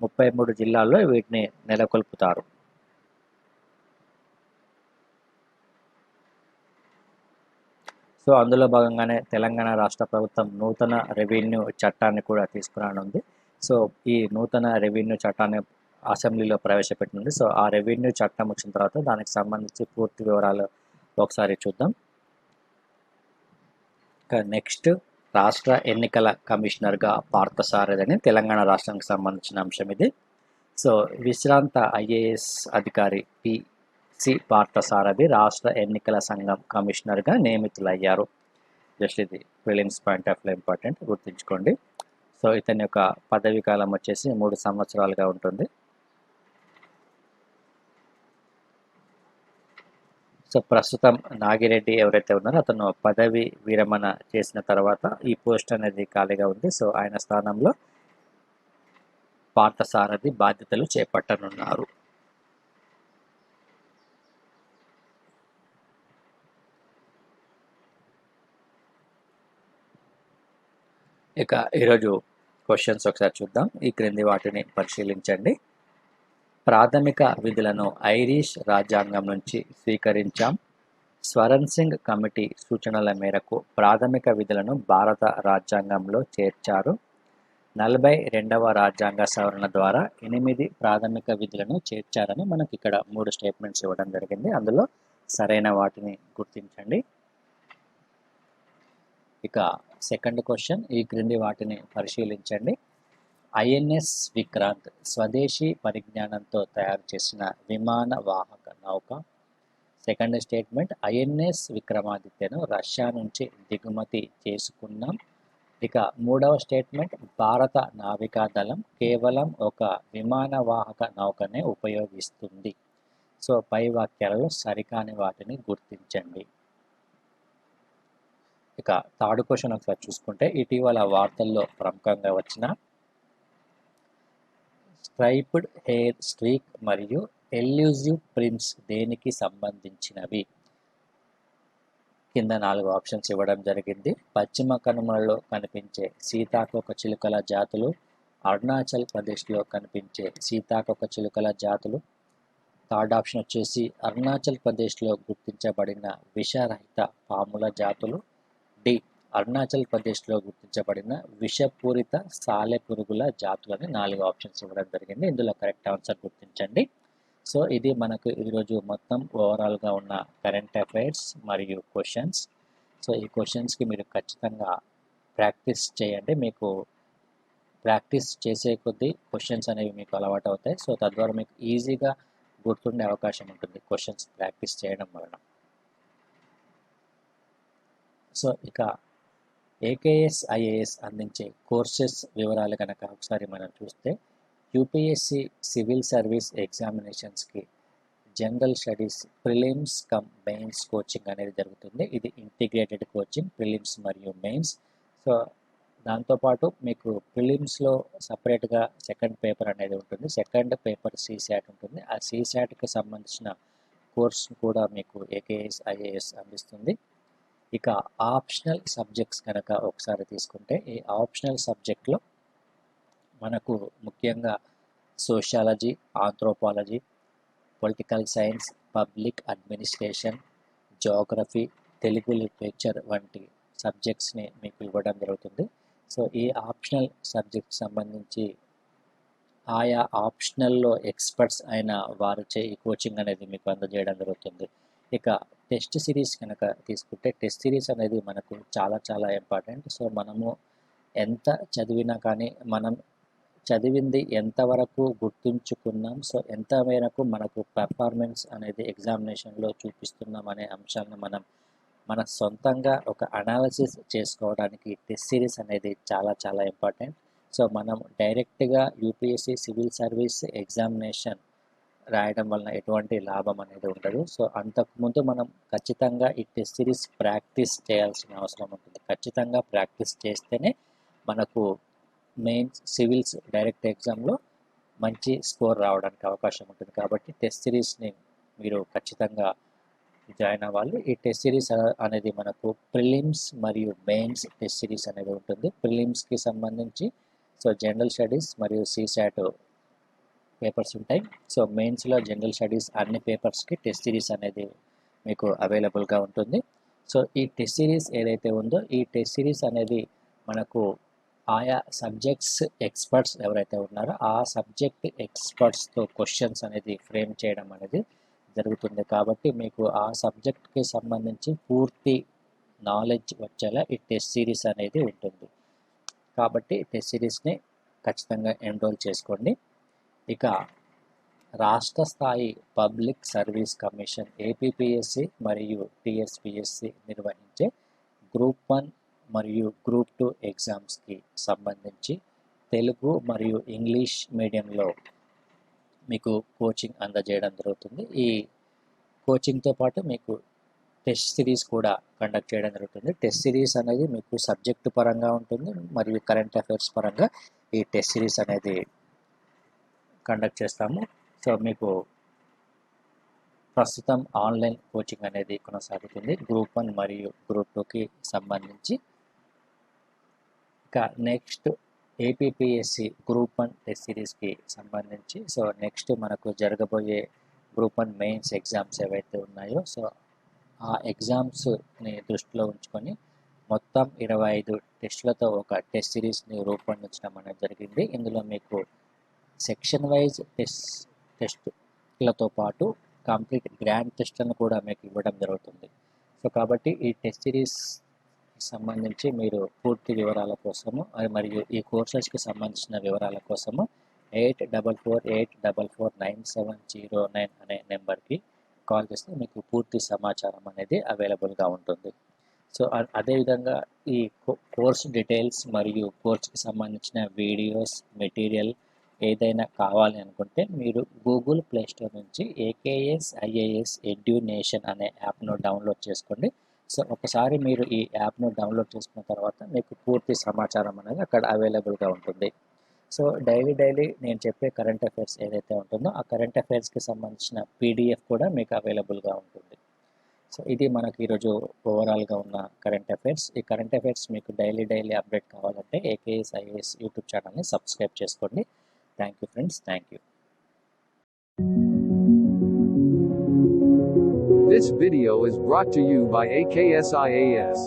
33 జిల్లాల్లో వీటిని నెలకొల్పుతారు. సో అందులో భాగంగానే తెలంగాణ రాష్ట్ర ప్రభుత్వం నూతన రెవెన్యూ చట్టాన్ని కూడా తీసుకురానుంది. సో ఈ నూతన రెవెన్యూ చట్టాన్ని అసెంబ్లీలో ప్రవేశపెట్టింది. సో ఆ రెవెన్యూ చట్టం వచ్చిన తర్వాత దానికి సంబంధించి పూర్తి వివరాలు ఒకసారి చూద్దాం. ఇక నెక్స్ట్ రాష్ట్ర ఎన్నికల కమిషనర్గా పార్థసారథి తెలంగాణ రాష్ట్రానికి సంబంధించిన అంశం ఇది. సో విశ్రాంత IAS అధికారి సి పార్థసారథి రాష్ట్ర ఎన్నికల సంఘం కమిషనర్గా నియమితులయ్యారు. జస్ట్ ఇది prelims point of view important, గుర్తుంచుకోండి. సో ఇతని యొక్క పదవీ కాలం వచ్చేసి 3 సంవత్సరాలుగా ఉంటుంది. సో ప్రస్తుతం నాగిరెడ్డి ఎవరైతే ఉన్నారో అతను పదవి విరమణ చేసిన తర్వాత ఈ పోస్ట్ అనేది ఖాళీగా ఉంది. సో ఆయన స్థానంలో పార్థసారథి బాధ్యతలు చేపట్టనున్నారు. ఇక ఈరోజు క్వశ్చన్స్ ఒకసారి చూద్దాం. ఈ క్రింది వాటిని పరిశీలించండి. ప్రాథమిక విధులను ఐరిష్ రాజ్యాంగం నుంచి స్వీకరించాం. స్వరణ్ సింగ్ కమిటీ సూచనల మేరకు ప్రాథమిక విధులను భారత రాజ్యాంగంలో చేర్చారు. 42వ రాజ్యాంగ సవరణ ద్వారా 8 ప్రాథమిక విధులను చేర్చారని మనకి ఇక్కడ 3 స్టేట్మెంట్స్ ఇవ్వడం జరిగింది. అందులో సరైన వాటిని గుర్తించండి. ఇక సెకండ్ క్వశ్చన్, ఈ క్రింది వాటిని పరిశీలించండి. ఐఎన్ఎస్ విక్రాంత్ స్వదేశీ పరిజ్ఞానంతో తయారు చేసిన విమాన వాహక నౌక. సెకండ్ స్టేట్మెంట్, ఐఎన్ఎస్ విక్రమాదిత్యను రష్యా నుంచి దిగుమతి చేసుకున్నాం. ఇక మూడవ స్టేట్మెంట్, భారత నావికాదళం కేవలం ఒక విమాన వాహక నౌకనే ఉపయోగిస్తుంది. సో పై వాక్యాలలో సరికాని వాటిని గుర్తించండి. ఇక థర్డ్ క్వశ్చన్ ఒకసారి చూసుకుంటే, ఇటీవల వార్తల్లో ప్రముఖంగా వచ్చిన స్ట్రైప్డ్ హెయిర్ స్ట్రీక్ మరియు ఎల్యూజివ్ ప్రింట్స్ దేనికి సంబంధించినవి? కింద 4 ఆప్షన్స్ ఇవ్వడం జరిగింది. పశ్చిమ కనుమలలో కనిపించే సీతాకోక చిలుకల జాతులు, అరుణాచల్ ప్రదేశ్లో కనిపించే సీతాకోక చిలుకల జాతులు. థర్డ్ ఆప్షన్ వచ్చేసి అరుణాచల్ ప్రదేశ్లో గుర్తించబడిన విషరహిత పాముల జాతులు. డి, అరుణాచల్ ప్రదేశ్లో గుర్తించబడిన విషపూరిత సాలెపురుగుల జాతులని 4 ఆప్షన్స్ ఇవ్వడం జరిగింది. ఇందులో కరెక్ట్ ఆన్సర్ గుర్తించండి. సో ఇది మనకు ఈరోజు మొత్తం ఓవరాల్గా ఉన్న కరెంట్ అఫైర్స్ మరియు క్వశ్చన్స్. సో ఈ క్వశ్చన్స్కి మీరు ఖచ్చితంగా ప్రాక్టీస్ చేయండి. మీకు ప్రాక్టీస్ చేసే కొద్దీ క్వశ్చన్స్ అనేవి మీకు అలవాటు అవుతాయి. సో తద్వారా మీకు ఈజీగా గుర్తుండే అవకాశం ఉంటుంది క్వశ్చన్స్ ప్రాక్టీస్ చేయడం వలన. సో ఇక ఏకేఎస్ ఐఏఎస్ అందించే కోర్సెస్ వివరాలు కనుక ఒకసారి మనం చూస్తే, యూపీఎస్సి సివిల్ సర్వీస్ ఎగ్జామినేషన్స్కి general studies prelims cum mains coaching అనేది జరుగుతుంది. ఇది ఇంటిగ్రేటెడ్ కోచింగ్, ప్రిలిమ్స్ మరియు మెయిన్స్. సో దాంతోపాటు మీకు ప్రిలిమ్స్లో సపరేట్గా సెకండ్ పేపర్ అనేది ఉంటుంది. సెకండ్ పేపర్ సీశాట్ ఉంటుంది. ఆ సీశాట్కి సంబంధించిన కోర్స్ కూడా మీకు ఏకేఎస్ ఐఏఎస్ అందిస్తుంది. ఇక ఆప్షనల్ సబ్జెక్ట్స్ కనుక ఒకసారి తీసుకుంటే, ఈ ఆప్షనల్ సబ్జెక్ట్లో మనకు ముఖ్యంగా sociology, anthropology, political science, public administration, geography, Telugu literature వంటి సబ్జెక్ట్స్ని మీకు ఇవ్వడం జరుగుతుంది. సో ఈ ఆప్షనల్ సబ్జెక్ట్ సంబంధించి ఆయా ఆప్షనల్లో ఎక్స్పర్ట్స్ అయిన వారిచే ఈ కోచింగ్ అనేది మీకు అందజేయడం జరుగుతుంది. ఇక టెస్ట్ సిరీస్ కనుక తీసుకుంటే, టెస్ట్ సిరీస్ అనేది మనకు చాలా చాలా ఇంపార్టెంట్. సో మనము ఎంత చదివినా కానీ మనం చదివింది ఎంతవరకు గుర్తుంచుకున్నాం, సో ఎంత మేరకు మనకు పెర్ఫార్మెన్స్ అనేది ఎగ్జామినేషన్లో చూపిస్తున్నాం అనే అంశాలను మనం మన సొంతంగా ఒక అనాలిసిస్ చేసుకోవడానికి టెస్ట్ సిరీస్ అనేది చాలా చాలా ఇంపార్టెంట్. సో మనం డైరెక్ట్గా యూపీఎస్సీ సివిల్ సర్వీస్ ఎగ్జామినేషన్ రాయడం వలన ఎటువంటి లాభం అనేది ఉండదు. సో అంతకుముందు మనం ఖచ్చితంగా ఈ టెస్ట్ సిరీస్ ప్రాక్టీస్ చేయాల్సిన అవసరం ఉంటుంది. ఖచ్చితంగా ప్రాక్టీస్ చేస్తేనే మనకు మెయిన్స్ సివిల్స్ డైరెక్ట్ ఎగ్జామ్లో మంచి స్కోర్ రావడానికి అవకాశం ఉంటుంది. కాబట్టి టెస్ట్ సిరీస్ని మీరు ఖచ్చితంగా జాయిన్ అవ్వాలి. ఈ టెస్ట్ సిరీస్ అనేది మనకు ప్రిలిమ్స్ మరియు మెయిన్స్ టెస్ట్ సిరీస్ అనేది ఉంటుంది. ప్రిలిమ్స్కి సంబంధించి సో జనరల్ స్టడీస్ మరియు సీశాట్ పేపర్స్ ఉంటాయి. సో మెయిన్స్లో జనరల్ స్టడీస్ అన్ని పేపర్స్కి టెస్ట్ సిరీస్ అనేది మీకు అవైలబుల్గా ఉంటుంది. సో ఈ టెస్ట్ సిరీస్ ఏదైతే ఉందో, ఈ టెస్ట్ సిరీస్ అనేది మనకు ఆయా సబ్జెక్ట్స్ ఎక్స్పర్ట్స్ ఎవరైతే ఉన్నారో ఆ సబ్జెక్ట్ ఎక్స్పర్ట్స్తో క్వశ్చన్స్ అనేది ఫ్రేమ్ చేయడం అనేది జరుగుతుంది. కాబట్టి మీకు ఆ సబ్జెక్ట్కి సంబంధించి పూర్తి నాలెడ్జ్ వచ్చేలా ఈ టెస్ట్ సిరీస్ అనేది ఉంటుంది. కాబట్టి టెస్ట్ సిరీస్ని ఖచ్చితంగా ఎన్రోల్ చేసుకోండి. ఇక రాష్ట్ర స్థాయి పబ్లిక్ సర్వీస్ కమిషన్ ఏపీపీఎస్సి మరియు టీఎస్పీఎస్సి నిర్వహించే గ్రూప్ 1 మరియు గ్రూప్ 2 ఎగ్జామ్స్కి సంబంధించి తెలుగు మరియు ఇంగ్లీష్ మీడియంలో మీకు కోచింగ్ అందజేయడం జరుగుతుంది. ఈ కోచింగ్తో పాటు మీకు టెస్ట్ సిరీస్ కూడా కండక్ట్ చేయడం జరుగుతుంది. టెస్ట్ సిరీస్ అనేది మీకు సబ్జెక్టు పరంగా ఉంటుంది మరియు కరెంట్ అఫైర్స్ పరంగా ఈ టెస్ట్ సిరీస్ అనేది కండక్ట్ చేస్తాము. సో మీకు ప్రస్తుతం ఆన్లైన్ కోచింగ్ అనేది కొనసాగుతుంది గ్రూప్ 1 మరియు గ్రూప్ 2కి సంబంధించి. ఇక నెక్స్ట్ ఏపీపీఎస్సి గ్రూప్ 1 టెస్ట్ సిరీస్కి సంబంధించి సో నెక్స్ట్ మనకు జరగబోయే గ్రూప్ 1 మెయిన్స్ ఎగ్జామ్స్ ఏవైతే ఉన్నాయో సో ఆ ఎగ్జామ్స్ని దృష్టిలో ఉంచుకొని మొత్తం 25 టెస్టులతో ఒక టెస్ట్ సిరీస్ని రూపొందించడం అనేది జరిగింది. ఇందులో మీకు సెక్షన్ వైజ్ టెస్ట్లతో పాటు కంప్లీట్ గ్రాండ్ టెస్ట్లను కూడా మీకు ఇవ్వడం జరుగుతుంది. సో కాబట్టి ఈ టెస్ట్ సిరీస్ సంబంధించి మీరు పూర్తి వివరాల కోసము మరియు ఈ కోర్సెస్కి సంబంధించిన వివరాల కోసము 8448449709 అనే నెంబర్కి కాల్ చేస్తే మీకు పూర్తి సమాచారం అనేది అవైలబుల్గా ఉంటుంది. సో అదేవిధంగా ఈ కోర్స్ డీటెయిల్స్ మరియు కోర్స్కి సంబంధించిన వీడియోస్ మెటీరియల్ ఏదైనా కావాలి అనుకుంటే మీరు గూగుల్ ప్లే స్టోర్ నుంచి AKS IAS ఎడ్యునేషన్ అనే యాప్ను డౌన్లోడ్ చేసుకోండి. సో ఒకసారి మీరు ఈ యాప్ను డౌన్లోడ్ చేసుకున్న తర్వాత మీకు పూర్తి సమాచారం అనేది అక్కడ అవైలబుల్గా ఉంటుంది. సో డైలీ నేను చెప్పే కరెంట్ అఫైర్స్ ఏదైతే ఉంటుందో ఆ కరెంట్ అఫైర్స్కి సంబంధించిన PDF కూడా మీకు అవైలబుల్గా ఉంటుంది. సో ఇది మనకి ఈరోజు ఓవరాల్గా ఉన్న కరెంట్ అఫైర్స్. ఈ కరెంట్ అఫైర్స్ మీకు డైలీ అప్డేట్ కావాలంటే AKS IAS యూట్యూబ్ ఛానల్ని సబ్స్క్రైబ్ చేసుకోండి. Thank you friends, thank you. This video is brought to you by AKS IAS.